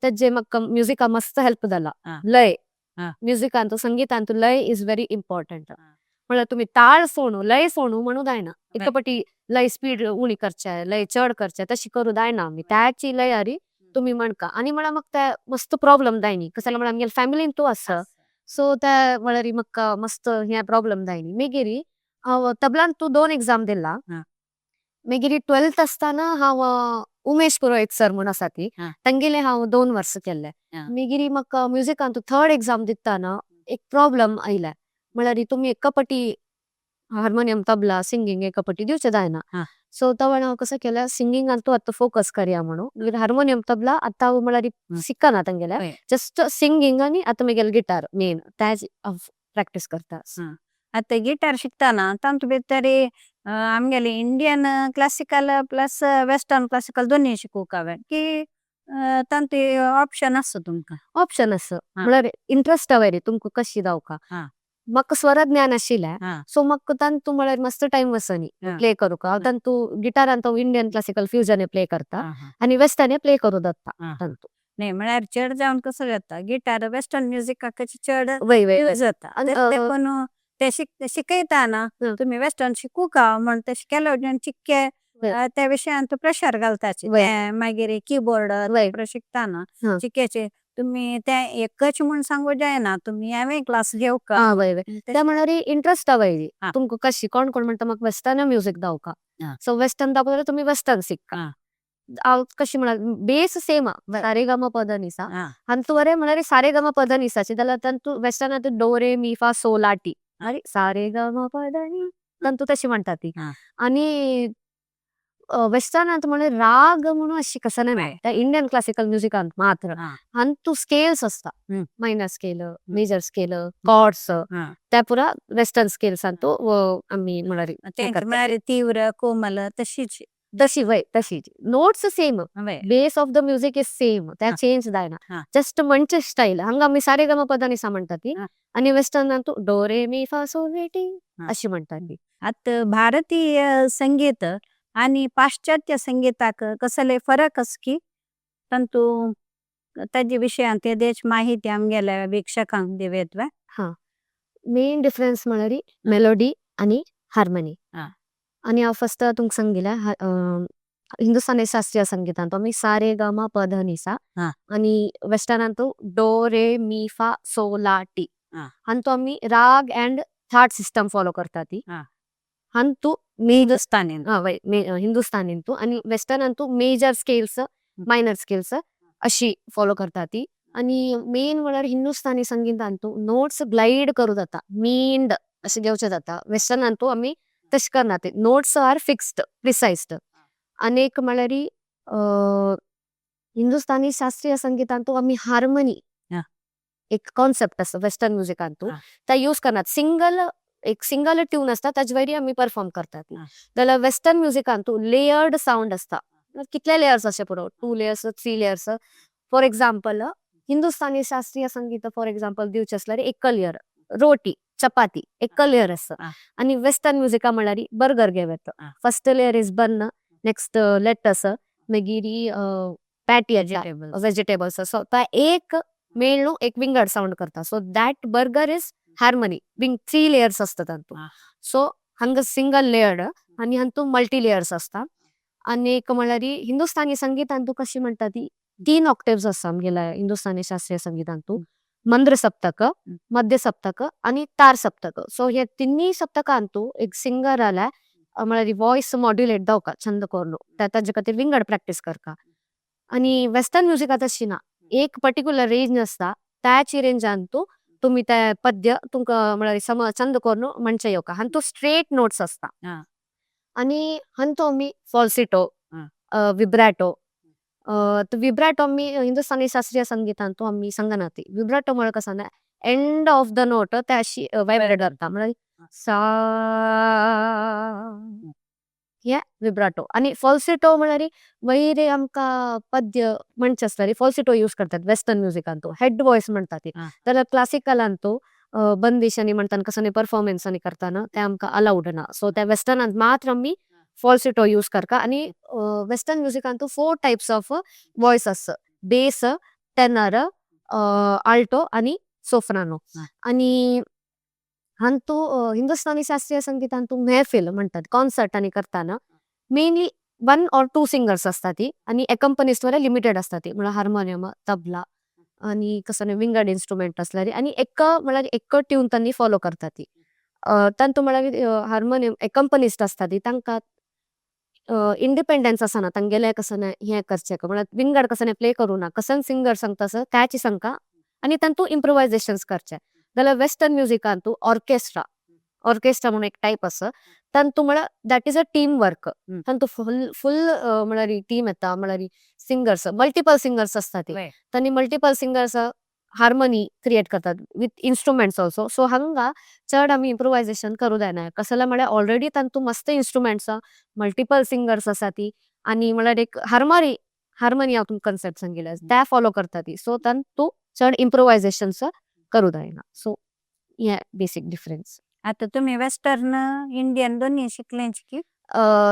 तेजे म्हाका म्युझिका मस्त हेल्प जाला लय म्युझिकांतू संगीतांतू लय इज व्हेरी इम्पॉर्टंट म्हळ्यार तुम्ही ताळ सोणू लय सोणू म्हणू जायना एका पटी लय स्पीड उणी करचे लय चड करचे तशी करू जायना आमी त्याची लय आरी तुम्ही म्हणका आणि म्हळ्यार म्हाका ते मस्त प्रॉब्लेम जायनी कसं जालें म्हळ्यार आमगे फॅमिलीन तू आसा सो त्या म्हळ्यार म्हाका मस्त हे प्रॉब्लेम जायनी मागीर हांव तबलान तू 2 एक्झाम दिला मागीर 12th आसतना हांव उमेश पुरोहित सर म्हणून आसा ती तांगेले हांव 2 वर्स केल्ले मागीर म्हाका म्युझिकांतू 3rd एक्झाम दिताना एक प्रॉब्लेम आयले म्हळ्यार तुमी एका पटी हार्मोनियम तबला सिंगींग एका पटी दिवचे जायना सो त्या वेळार हांव कसं केलें सिंगींगान तू आतां फोकस करया म्हणून मागीर हार्मोनियम तबला आतां हांव म्हळ्यार शिकना तांगेले जस्ट सिंगींग आनी आतां म्हगेले गिटार मेन त्याच प्रॅक्टीस करता आता गिटार शिकताना तांतू भितर आमगेले Indian classical plus western classical दोन्ही शिकूंक हांवें की तांतू ऑप्शन आसा तुमकां ऑप्शन आसा म्हळ्यार इंट्रस्ट हवे रे तुमकां कशी जावका म्हाका स्वर ज्ञान आशिल्लें सो म्हाका तांतू म्हळ्यार मस्त टाइम वसनी प्ले करूंक हांव तांतू गिटारान तो इंडियन क्लासिकल फ्युजन प्ले करता आनी वेस्टर्न प्ले करू जाता तांतू नाही म्हळ्यार चड जावन कसं जाता गिटार वेस्टर्न म्युझिकाक चड जाता पण ते शिकयताना तुम्ही वेस्टर्न शिकूंक म्हण ते केलो चिक्के त्या विशयान तू प्रेशर घालताचे मागीर कीबोर्ड शिकताना चिक्क्याचे तुम्ही ते एकच म्हण सांगू जायना तुम्ही हांवें क्लास घेवका त्या म्हळ्यार इंट्रस्ट हवे तुमकां कशी कोण कोण म्हणटा म्हाका वेस्टर्न म्युझिक जावका सो वेस्टर्न जावपाक जाल्यार तुम्ही वेस्टर्न शिकता हांव कशी म्हळ्यार बेस सेम सारेगम पदनिसा हांतू वरे म्हळ्यार सारेगम पदनिसाची जाल्यार तांतू वेस्टर्नांत डो रे मी फा सो ला टी अरे सारेगम पदनी तांतू तशी म्हणटा ती आनी वेस्टर्नांत म्हळ्यार राग म्हणून अशी कसं नाही त्या इंडियन क्लासिकल म्युझिकांत मात्र हांतू स्केल्स आसता minor scale major scale chords त्या पुरा वेस्टर्न स्केल्सांतू आमी म्हळ्यार तीव्र कोमल तशीच तशी तशीच notes same base of the music is same त्या चेंज जायना जस्ट म्हणचे स्टाईल हांगा आमी सारेगम पदनिसा म्हणटा ती आनी वेस्टर्नांतू डो रे मी फा सो ला टी अशी म्हणटा ती आता भारतीय संगीत आणि पाश्चात्य संगीताक कसले फरक आस की तंतू ताजे विशयान ते देश माहिती आमगेल्या वीक्षकांक दिवेत मेन डिफरन्स म्हळ्यार मेलोडी आनी हार्मनी आणि हांव फर्स्ट तुमकां सांगिल्लें हिंदुस्थानी शास्त्रीय संगीतांत आमी सारे गम पद निसा आनी वेस्टर्नांतू डो रे मी फा सो ला टी हा. हांतू आमी राग अँड थाट सिस्टम फॉलो करता ती हा. हांतू हिंदुस्थानी हिंदुस्थानींतू आणि वेस्टर्नांतू मेजर स्केल्स मायनर स्केल्स अशी फॉलो करता ती आणि मेन म्हळ्यार हिंदुस्थानी संगीतांतू नोट्स ग्लाइड करूं जाता मींड अशें घेवचें जाता वेस्टर्नांतू आमी तशें करना ते नोट्स आर फिक्स्ड प्रिसाइज्ड आनीक म्हळ्यार हिंदुस्थानी शास्त्रीय संगीतांतू आमी हार्मनी हा. एक कॉन्सेप्ट आसा वेस्टर्न म्युझिकांतू हा. ते यूज करनात एक सिंगल ट्यून असता ताजे वयरी आमी परफॉर्म करतात हा. जाल्यार वेस्टर्न म्युझिकांतू लेयर्ड साऊंड असता कितले लेयर्स अशे पुरो 2 layers 3 layers for example Hindustani शास्त्रीय संगीत फॉर एक्झाम्पल दिवचे असल्यार एक लेयर रोटी चपाती एक लेयर आसा हा. आणि वेस्टर्न म्युझिका म्हळ्यार बर्गर घेवत हा. First layer is bun next lettuce मागीर पॅटी Vegetables. व्हेजिटेबल्स सो ता एक मेळणू एक विंगड साऊंड करता so that burger is harmony विंग 3 लेयर्स असता तांतू हा. सो हांगा सिंगल लेयर्ड आणि हांतू मल्टी लेयर्स असता आणि एक म्हळ्यार हिंदुस्थानी संगीतांतू कशी म्हणटा ती 3 ऑक्टेव्स आसा आमगेल्या हिंदुस्थानी शास्त्रीय संगीतांतू मंद्र सप्तक मध्य सप्तक आणि तार सप्तक सो हे तिन्ही सप्तकांतू एक सिंगर आला म्हळ्यार वॉइस मॉड्युलेट जावका छंद करून ताजे खातीर विंगड प्रॅक्टीस करता आणि वेस्टर्न म्युझिका तशी ना एक पर्टिक्युलर रेंज असता त्याची रेंजांतू तुम्ही ते पद्य तुमकां म्हळ्यार छंद करून म्हणचे येवका हांतू स्ट्रेट नोट्स असता हा. आणि हांतू आमी फॉल्सिटो हा. विब्राटो विब्राटो आमी हिंदुस्थानी शास्त्रीय संगीतांतू आमी सांगना ती विब्राटो म्हळ्यार कसं ना एंड ऑफ द नोट ते अशी वायब्रेट जाता म्हळ्यार सा हे विब्राटो आणि फॉल्सिटो म्हळ्यार वैरे आमकां पद्य म्हणचे असल्यार फॉल्सिटो यूज करतात वेस्टर्न म्युझिकांतू हेड वॉइस म्हणटा ती हा. जाल्यार क्लासिकलांतू बंदिशांनी म्हणटान कसं परफॉर्मन्सांनी करताना ते आमकां अलाउड ना सो त्या वेस्टर्नांत मात्र आमी फॉल्सिटो यूज करता आणि वेस्टर्न म्युझिकांतू 4 टायप्स ऑफ वॉइस आसा बेस टेनर आल्टो आणि सोफ्रानो हा. आणि हांतू हिंदुस्थानी शास्त्रीय संगीतांतू मेहफिल म्हणतात कॉन्सर्टांनी करताना मेनली 1 or 2 सिंगर्स असता ती आणि एकंपनिस्ट वर लिमिटेड असता ती म्हळ्यार हार्मोनियम तबला आणि कसं विंगड इन्स्ट्रुमेंट असल्यार आणि म्हळ्यार एक ट्यून त्यांनी फॉलो करता ती तांतू म्हळ्यार हार्मोनियम एकंपनिस्ट असता ती तांकां इंडिपेंडन्स असना तांगेले कसं हे करचे म्हळ्यार विंगड कसं प्ले करू ना कसं सिंगर सांगता असं त्याची सांगता आणि तांतू इम्प्रोवायझेशन्स करचे जाल्यार वेस्टर्न म्युझिकांतू ऑर्केस्ट्रा म्हणून एक टायप आसा तांतू म्हळ्यार that is a team work तांतू फुल म्हळ्यार टीम येता म्हळ्यार सिंगर्स मल्टिपल सिंगर्स असता ती तांणी मल्टिपल सिंगर्स हार्मनी क्रिएट करतात विथ इन्स्ट्रुमेंट्स ऑल्सो सो हांगा चड आमी इम्प्रोवायझेशन करूं जायना कसं म्हळ्यार ऑलरेडी तांतू मस्त इन्स्ट्रुमेंट्स मल्टिपल सिंगर्स आसा ती आणि म्हळ्यार एक हार्मनी हांव तुमकां कन्सेप्ट सांगिल्ले त्या फॉलो करता ती सो तांतू चड इम्प्रोवायझेशन्स करूं जायना सो हे बेसिक डिफरन्स आता तुम्ही वेस्टर्न इंडियन दोन्ही शिकलेंच की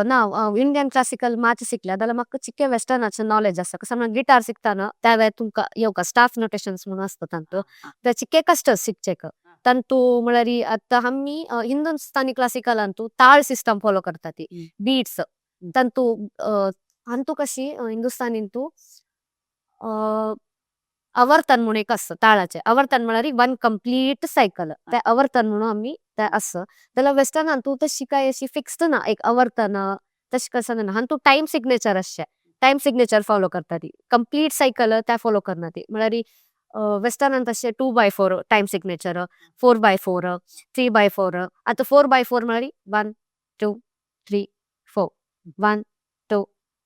ना इंडियन क्लासिकल मात शिकल्या जाल्यार म्हाका चिक्के वेस्टर्नाचें नॉलेज आसा कसं म्हळ्यार गिटार शिकताना त्या वेळार तुमकां येवका स्टाफ नोटेशन्स म्हणून आसता तांतू ते चिक्के कश्ट शिकचेक तांतू म्हळ्यार आतां आमी हिंदुस्थानी क्लासिकलांतू ताळ सिस्टम फॉलो करता ती बीट्स तांतू हांतू कशी हिंदुस्थानींतू अवर्तन म्हणून एक असतं ताळाचे अवर्तन म्हळ्यार 1 कंप्लीट सायकल ते अवर्तन म्हणून आमी ते असं जाल्यार वेस्टर्नांतू तशी काय अशी फिक्स्ड ना एक अवर्तन तशें कसं ना हांतू टायम सिग्नेचर अशें टायम सिग्नेचर फॉलो करता ती कंप्लीट सायकल त्या फॉलो करना ती म्हळ्यार वेस्टर्नांत अशें 2/4 टायम सिग्नेचर 4/4 3/4 आतां 4/4 म्हळ्यार 1 2 3 4 1 2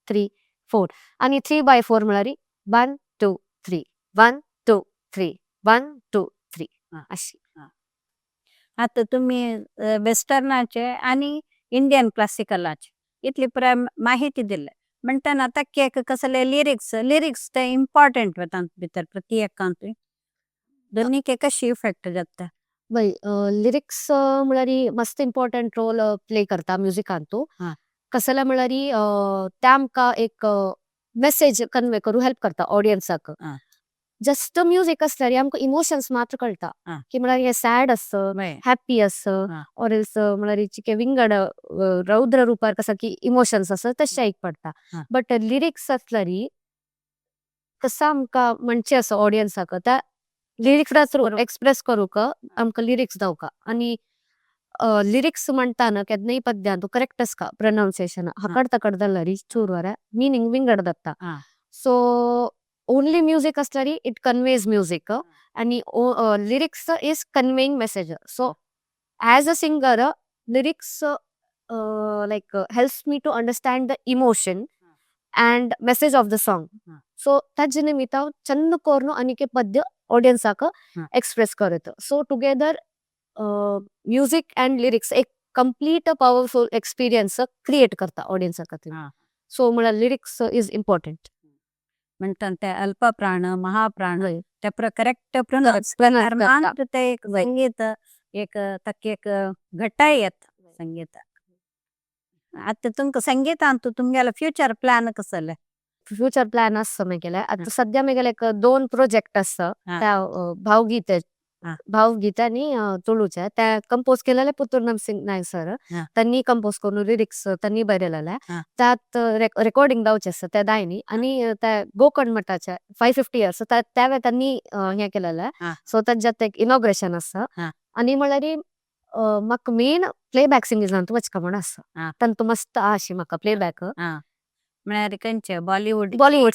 3 4 आणि 3/4 म्हळ्यार 1 2 3 1 2 3 1 2 3 अशी आता तुम्ही वेस्टर्नाचे आणि इंडियन क्लासिकलाचे इतली माहिती दिली म्हणटाना आता केक कसले लिरिक्स ते इम्पॉर्टंट वतात भितर प्रति एकांत दोन्ही के कशी इफेक्ट जाता वय लिरिक्स म्हळ्यार मस्त इम्पॉर्टंट रोल प्ले करता म्युझिकांतू कसं म्हळ्यार ते आमकां एक मेसेज कन्वे करूं हेल्प करता ऑडियन्साक जस्ट म्युझिक असल्यार आमकां इमोशन्स मात्र कळटा की म्हळ्यार हे सॅड असतं हॅप्पी असतं ऑर एल्स म्हळ्यार चिके विंगड रौद्र रुपार कसं की इमोशन्स असत तशें एक पडटा बट लिरिक्स असल्यार कसं आमकां म्हणचे असं ऑडियन्साक त्या लिरिक्स थ्रू एक्सप्रेस करूक आमकां लिरिक्स जावका आणि लिरिक्स म्हणटाना केन्नाय पद्यांत करेक्ट आसका प्रनाउन्सिएशन हकड तकड जाल्यार चूर वरा मिनींग विंगड जाता सो ओनली म्युझिक असल्यार इट कन्वेज म्युझिक आणि lyrics is conveying message so as a singer lyrics like helps me to understand the emotion and message of the song. So त्याच निमित्त हांव चंद कोरून आनीक पद्य ऑडियन्साक एक्सप्रेस करत. So together music and lyrics एक complete powerful experience create करता ऑडियन्सा खातीर. सो म्हळ्यार लिरिक्स इज इम्पॉर्टंट. म्हणटा ते अल्पप्राण महाप्राण ते करेक्ट pronounce करता. ते एक संगीत एक ताका एक घटाय येता संगीत. आता तुमकां संगीतांत तुमगेलो फ्युचर प्लॅन कसो जालें? फ्युचर प्लॅन आसा म्हगेले आता सध्या म्हगेले एक 2 प्रोजेक्ट आसा त्या भावगीते आणि तुळूचे ते कंपोज केलेले पुतूर नरसिंग नायक सर त्यांनी कंपोज करून लिरिक्स त्यांनी बरयलेले त्यात रेकॉर्डिंग जावचे आसा ते दायनी आणि त्या गोकर्ण मठाचे 550 इयर्स त्या वेळी त्यांनी हे केलेले सो त्याच्यात एक इनॉग्रेशन आसा आणि म्हळ्यार म्हाका मेन प्लेबॅक सिंगिंगांत वचका म्हण आसा तांत मस्त आशी म्हाका प्लेबॅक म्हळ्यार खंयचे बॉलिवूड बॉलिवूड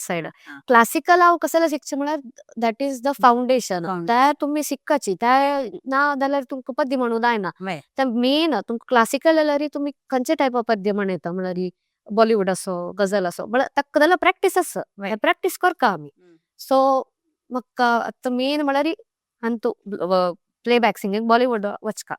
सायड क्लासिकल हांव कसले शिकचे म्हळ्यार दॅट इज द फाउंडेशन ते तुम्ही शिकची ते ना जाल्यार तुमकां पद्य म्हणू जायना ते मेन तुमकां क्लासिकल जाल्यार तुम्ही खंयचे टायप ऑफ पद्य म्हणयता म्हळ्यार बॉलिवूड असो गझल असो म्हळ्यार ताका जाल्यार प्रॅक्टीस आसा प्रॅक्टीस करता आमी सो म्हाका आतां मेन म्हळ्यार आनी प्लेबॅक सिंगींग बॉलिवूड वचका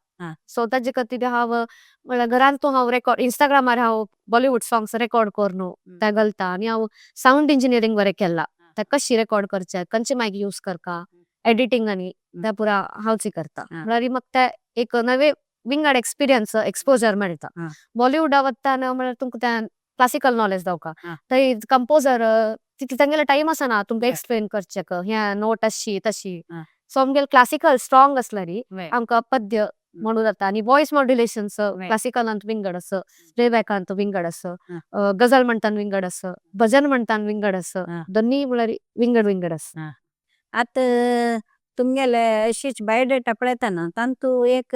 सो ताजे खातीर हांव म्हळ्यार घरांत हांव रेकॉर्ड इंस्टाग्रामार हांव बॉलिवूड सॉंग्स रेकॉर्ड करून ते घालता आनी हांव साऊंड इंजिनियरींग बरें केला ते कशी रेकॉर्ड करचे खंयचे मायक यूज करता एडिटींग आनी ते पुरा हांवच करता म्हळ्यार म्हाका ते एक नवे विंगड एक्सपिरियन्स एक्सपोजर मेळटा बॉलिवूडा वतना म्हळ्यार तुमकां ते क्लासिकल नॉलेज जावका थंय कंपोजर तितले तांगेलो टायम आसना तुमकां एक्सप्लेन करचे ह्या नोट अशी तशी सो आमगेले क्लासिकल स्ट्रॉंग असल्यार आमकां पद्य म्हणू जाता आणि वॉइस मॉड्युलेशन क्लासिकलांत विंगड आसा प्लेबॅकांत विंगड आसा गझल म्हणटान विंगड आसा भजन म्हणटान विंगड आसा दोन्ही म्हळ्यार विंगड आसा. आता तुमगेले अशीच बायोडेटा पळयतना तांतू एक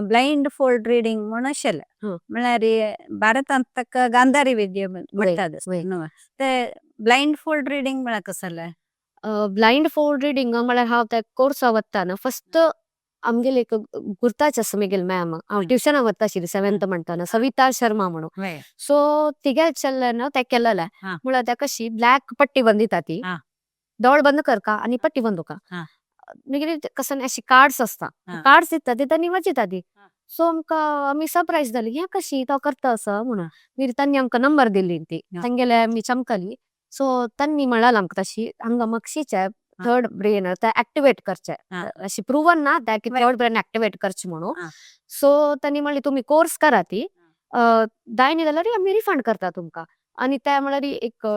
ब्लाइंड फोल्ड रिडींग म्हण आशिल्लें म्हळ्यार भारतांत ताका गांधारी विद्या म्हणटात ते ब्लाइंड फोल्ड रिडींग म्हळ्यार कसो जालें? ब्लाइंड फोल्ड रिडींग म्हळ्यार हांव त्या कोर्सा वताना फस्ट आमगेले एक गुर्ताच आसा म्हगेले मॅम हांव ट्युशना वता आशिल्लें 7th म्हणटाना सविता शर्मा म्हणून सो तिगे चल्ल्यान ते केलेले म्हळ्यार त्या कशी ब्लॅक पट्टी बंदिता ती दोळ बंद करका आणि पट्टी बंदुका मागीर कसं अशी कार्ड्स असता कार्ड्स दिता ती त्यांनी वाचिता ती सो आमी सरप्राईज जाली ह्या कशी तो करता असं म्हणून मागीर त्यांनी आमकां नंबर दिली ती तांगेले आमी चमकली सो त्यांनी म्हणाल आमकां तशी हांगा मक्षीचे थर्ड ब्रेन ते ऍक्टिवेट करचे अशी प्रूवन ना त्या की थर्ड ब्रेन ऍक्टिवेट करचे म्हणून सो त्यांनी म्हणली तुम्ही कोर्स करा ती दायनी जाल्यार आमी रिफंड करता तुमकां आणि त्या म्हळ्यार एक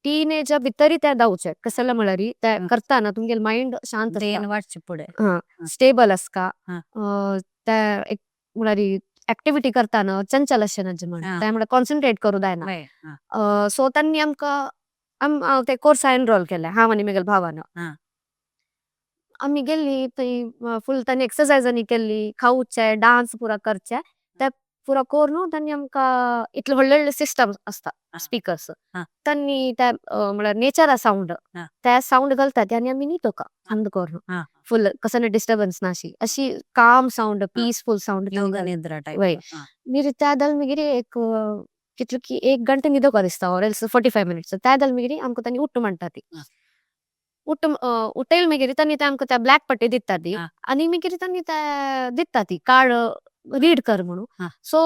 टीनेजा भितरी ते जावचे कसले म्हळ्यार ते करताना तुमगेले माइंड शांत वाटचे पुढे स्टेबल आसका ते एक म्हळ्यार ऍक्टिव्हिटी करताना चंचल अशें नजे म्हण ते म्हळ्यार कॉन्सन्ट्रेट करूं जायना सो त्यांनी आमकां ते कोर्सा एनरोल केले हांव आनी म्हगेल्या भावान आमी गेल्ली थंय फूल तांणी एक्सरसायजांनी केल्ली खावचे डान्स पुरा करचे ते पुरा करून तांणी आमकां इतले व्हडले सिस्टम आसता स्पिकर्स तांणी ते म्हळ्यार नेचरा साऊंड ते साऊंड घालतात आनी आमी न्हिदोका बंद करून फुल कसले डिस्टर्बन्स नाशी अशी काम साऊंड पीसफुल साऊंड वय मागीर त्या दल मागीर एक कितले की 1 घंटे न्हिदोका दिसता ऑर एल्स 45 मिनिट्स त्या दल मागीर आमकां तांणी उठ म्हणटा ती उठयले मागीर तांणी ते आमकां त्या ब्लॅक पट्टी दिता ती आनी मागीर तांणी ते दिता ती कार्ड रीड कर म्हणून सो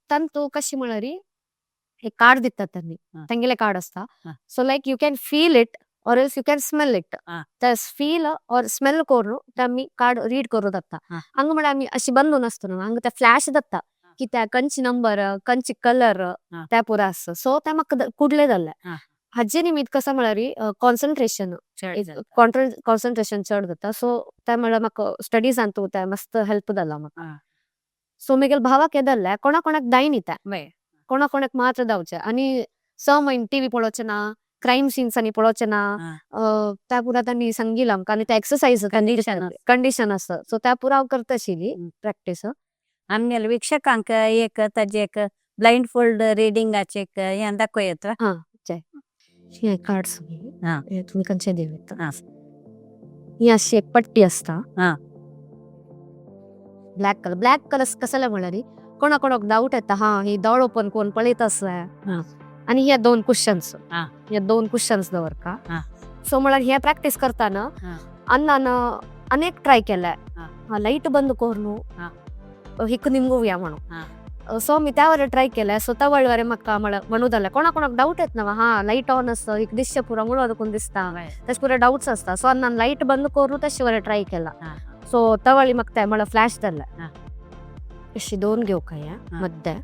तांतू कशी म्हळ्यार एक कार्ड दितात त्यांनी तांगेले कार्ड असता so like you can feel it or else you can smell it the feel or smell करू ते आमी कार्ड रीड करू जाता हंग म्हळ्यार आमी अशी बंदून आसतना हंग ते फ्लॅश जाता की त्या खंयची नंबर खंयची कलर ते पुरा आसता सो ते म्हाका कुडले जाल्ले हाजे निमित्त कसं म्हळ्यार कॉन्सन्ट्रेशन चड जाता सो ते म्हळ्यार म्हाका स्टडीजांतू ते मस्त हेल्प जाला म्हाका सो म्हगेल्या भावाक हे जाल्ले कोणाक दायनी ते कोणाक मात्र जावचे आनी 6 म्हयने टीव्ही पळोवचे ना क्राईम सीन्स आणि पळोवचे ना त्या पुरा तांणी सांगिला आमकां आनी ते एक्सरसाइज कंडिशन आसा सो त्या पुरा हांव करता आशिल्ली प्रॅक्टीस. आमगेले वीक्षकांक एक ताजे एक ब्लाइंड फोल्ड रिडिंगाचे एक हें दाखोयत. हा हे कार्ड्स हा. तुम्ही खंयचे दिवेत. हा. ही अशी एक पट्टी असता हा. ब्लॅक कलर कसले म्हळ्यार कोणाक डाऊट येता हा ही दळ ओपन कोण पळयत आसले आणि हे 2 कुशन्स हे 2 कुशन्स दवरका. सो म्हळ्यार हे प्रॅक्टीस करताना अन्नान अनेक ट्राय केल्या लाईट बंद कर न्हू हिक निमगुया म्हणून. सो मी त्या वरे ट्राय केल्या सो त्या वळवरे म्हाका म्हणू जालें कोणाक डाऊट येत ना हा लाईट ऑन आसता एक दिश्य पुरा मुळो कोण दिसता तशे पुरे डाऊट्स असता. सो अन्नान लाईट बंद करून तशे वरे ट्राय केला. सो त्या वेळी म्हाका ते म्हळ्यार फ्लॅश जाले अशी 2 घेवका मध्ये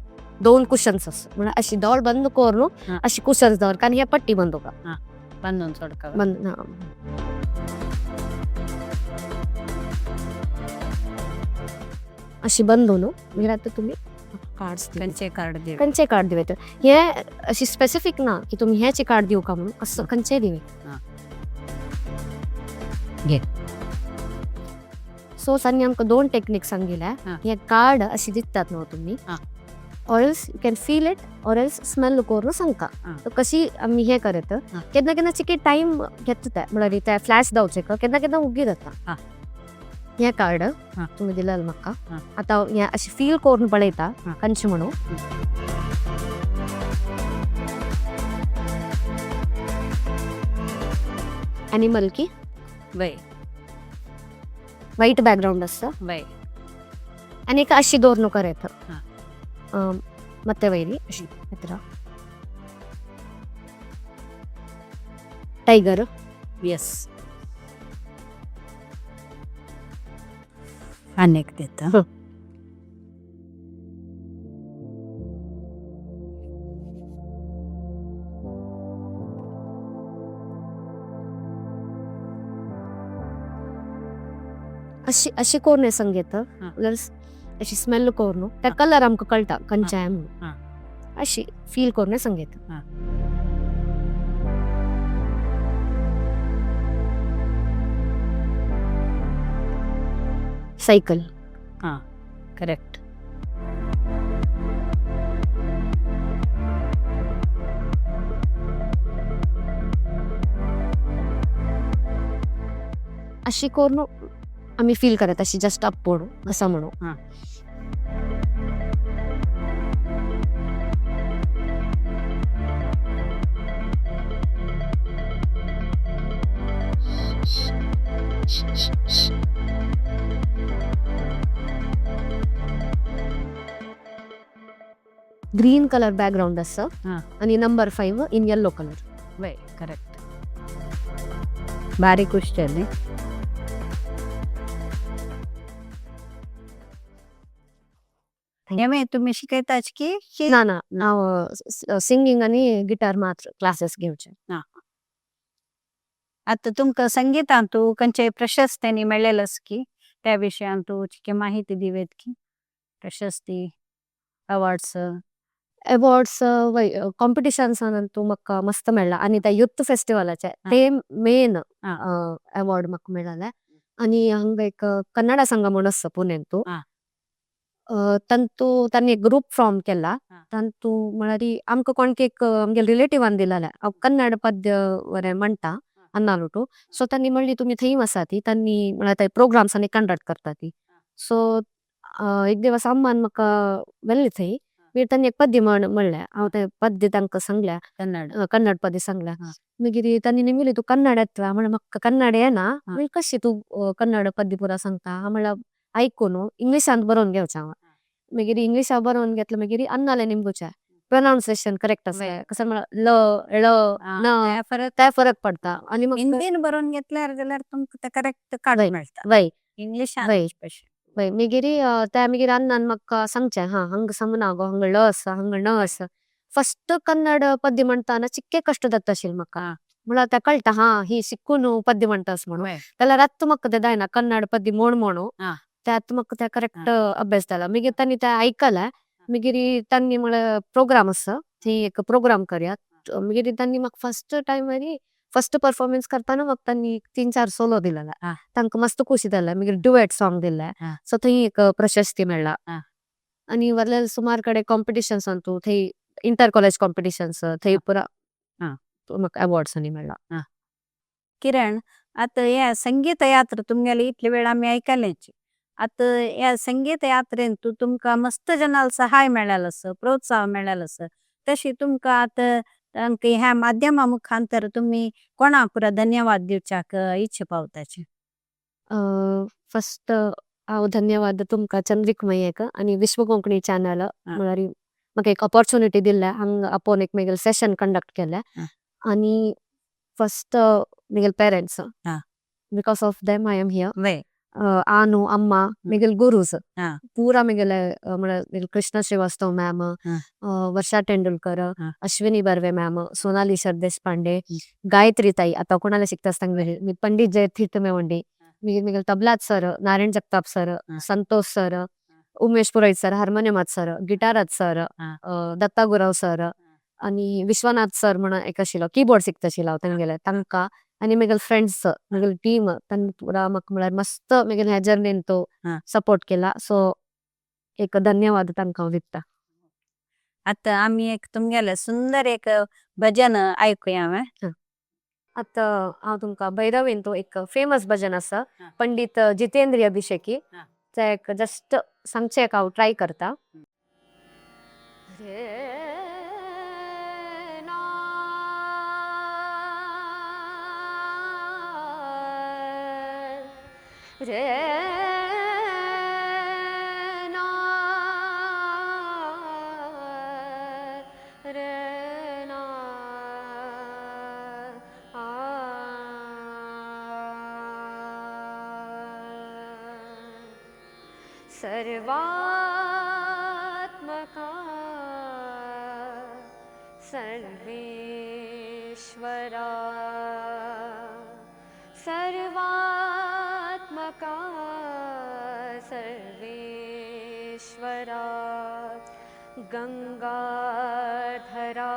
2 कुशन्स आसा म्हळ्यार अशी दोळ बंद कर न्हू अशी कुशन्स दवर कारण हे पट्टी बंद होता बांदून सोडका अशी बंद न्हू मागीर आतां तुमी कार्ड्स खंयचे कार्ड दिवे. खंयचे कार्ड दिवे हे अशी स्पेसिफिक ना की तुमी हेचे कार्ड दिवका म्हणून असं खंयचे दिवे. घे. सो तांणी आमकां 2 टेक्नीक सांगिल्या. हे कार्ड अशी दिसतात न्हू तुमी or you can feel it or else smell करून सांगता. सो कशी आमी हे करत केन्ना केन्ना चिकी टायम घेता म्हळ्यार ते फ्लॅश जावचे केन्ना केन्ना उगी जाता. हे कार्ड तुम्ही दिलें म्हाका आतां हे अशी फील करून पळयता खंयचे म्हणून. एनिमल की वय ವೈಟ್ ಬ್ಯಾಕ್ಗ್ರೌಂಡ್ ಅಸ್ತ ವೈ ಅನೇಕ ಅಶಿ ದೋರ್ನು ಕರೆತ ಮತ್ತೆ ವೈರಿ ಹತ್ರ ಟೈಗರ್ यस अनेक देता अशी अशी कोरणे संगीत अशी स्मेल कोरनु त्या कलर आमकां कळटा खंयचे म्हणून अशी फील कोरणे संगीत. Cycle correct. अशी कोरनु आम्ही फील करत अशी जस्ट अप पडू असं म्हणू. ग्रीन कलर बॅकग्राऊंड असं आणि नंबर 5 इन येलो कलर. वय करेक्ट. बारीक क्वेश्चन आहे. तुम्ही शिकयताच की ना ना हांव सिंगींग आनी गिटार मात्र क्लासेस घेवचे. आता तुमकां संगीतांतू खंयचे प्रशस्तीनी मेळ्ळेलस की त्या विशयांतू चिके माहिती दिवेत की प्रशस्ती अवॉर्ड्स कॉम्पिटिशन्सांतू म्हाका मस्त मेळ्ळा आनी त्या युथ फेस्टिवलाचे ते मेन अवॉर्ड म्हाका मेळ्ळले. आनी हांगा एक कन्नडा संगम म्हणून आसा पुणेंतू तांतू तांणी एक ग्रुप फॉर्म केला. तांतू म्हळ्यार आमकां कोणके एक आमगे रिलेटिवान दिलेले हांव कन्नड पद्य वरें म्हणटा अन्नालुटू. सो तांणी म्हणली तुमी थीम आसा ती तांणी म्हळ्यार ते प्रोग्राम्स आनी कंडक्ट करता ती. सो एक दिवस अम्मान म्हाका व्हेल्ली थंय मागीर तांणी एक पद्य म्हणलें हांव ते पद्य तांकां सांगल्या कन्नड पद्य सांगल्या. मागीर तांणी निमली तूं कन्नड येता म्हळ्यार म्हाका कन्नड येना मागीर कशी तूं कन्नड पद्य पुरा सांगता. हांव म्हळ्यार आयकून इंग्लिशांत बरोवन घेवचें हांव. मागीर इंग्लिशांत बरोवन घेतलें मागीर अन्नालें निमगुचें प्रोनाउन्सिएशन करेक्ट आसलें कसं म्हळ्यार ल ळ न ते फरक पडटा. आनी हिंदीन बरोवन घेतल्यार जाल्यार तुमकां ते करेक्ट कार्ड मेळटा वय इंग्लिशान वय मागीर त्या मागीर अन्नान म्हाका सांगचें हांगा समना गो हांगा ल आसा हांगा न आसा. फस्ट कन्नड पद्य म्हणटाना चिक्के कश्ट जाता आशिल्ले म्हाका म्हळ्यार ते कळटा ही शिकून पद्य म्हणटास म्हणून. जाल्यार आतां म्हाका ते जायना कन्नड पद्य म्हणू ते आतां म्हाका ते करेक्ट अभ्यास जाला. मागीर तांणी ते आयकलें मागीर तांणी म्हळ्यार प्रोग्राम आसा थंय एक प्रोग्राम करया मागीर तांणी म्हाका फर्स्ट परफॉर्मन्स करताना म्हाका तांणी 3-4 सोलो दिलेले आ. तांकां मस्त खुशी जाल्या मागीर ड्युएट सॉंग दिले आ. सो थंय एक प्रशस्ती मेळ्ळा आ. आनी वारल्यार सुमार कडेन कॉम्पिटिशन्स तूं थंय इंटर कॉलेज कॉम्पिटिशन्स थंय पुरा आ. म्हाका अवॉर्ड्स मेळ्ळा. किरण, आता या संगीत यात्रा तुमगेले इतले वेळ आम्ही ऐकलेच. आता या संगीत यात्रेन तुमका मस्त जनाला सहाय मिळाला प्रोत्साह मिळाला तशी तुमका आता ह्या माध्यमा मुखांतर तुम्ही कोणा पुरा धन्यवाद दिवच्याक इच्छा पावताचे. फर्स्ट हांव धन्यवाद तुमकां चंद्रिक मयेक आनी विश्व कोंकणी चॅनल म्हळ्यार म्हाका एक ऑपॉर्च्युनिटी दिल्या हांगा आपोवन एक मेगेल सेशन कंडक्ट केले आनी फर्स्ट मेगेल parents because of them I am here आनू अम्मा मेगेल गुरुज पूरा मेगेले म्हळ्यार कृष्ण श्रीवास्तव मॅम वर्षा तेंडुलकर अश्विनी बर्वे मॅम सोनाली सरदेशपांडे गायत्री ताई आता कोणाला शिकता सांगले पंडित जयतीर्थ मेवंडी मेगेल तबलात sir Narayan Jagtap sir Santosh sir Umesh Purohit sir हार्मोनियमात सर गिटारात सर दत्ता गुरव सर आनी विश्वनाथ सर म्हणून एक आशिल्लो कीबोर्ड शिकता तांगेले तांकां आनी मेगेल फ्रेंड्स मेगेल टीम तांणी पुरा म्हाका म्हळ्यार मस्त मेगेल ह्या जर्नीन तो सपोर्ट केला सो एक धन्यवाद तांकां हांव दिता. आता आम्ही एक तुमगेले सुंदर एक भजन ऐकूया. आता हांव तुमकां भैरवीन तो एक फेमस भजन आसा पंडित जितेंद्र अभिषेकी ते एक जस्ट सांगचे एक हांव ट्राय करता. सर्वात्मका सर्वेश्वरा सर्वात्मका सर्वेश्वरा गंगाधरा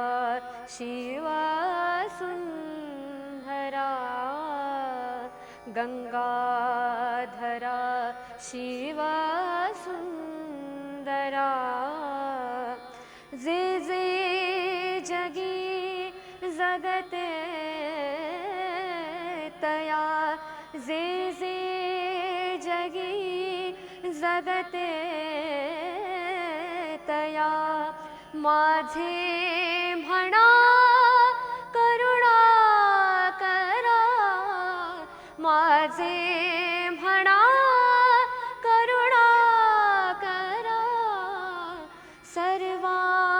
शिवसुंदरा गंगाधरा शिवसुंदरा जे जे जगी जगते तया जे जे जगी जगते तया माझे म्हणा करुणा करा माझे म्हणा करुणा करा सर्वात्मका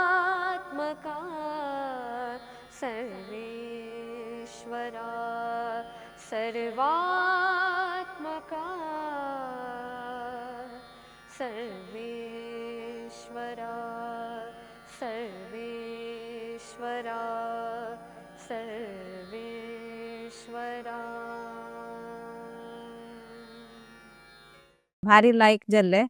सर्वेश्वरा सर्वात्मका सर्वेश्वरा सर्वेश्वरा सर्वेश्वरा. भारी लायक जाल्ले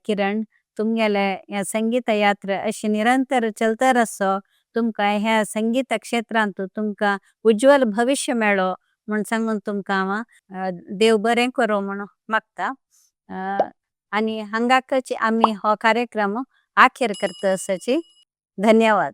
किरण तुमगेले ह्या संगीत यात्रा अशी निरंतर चलता रसो तुमकां ह्या संगीत क्षेत्रांत तुमकां उज्ज्वल भविष्य मेळो म्हण सांगून तुमकां हांव देव बरें करूं म्हण मागता. आनी हांगाच आमी हो कार्यक्रम आखेर करता आसाची. धन्यवाद.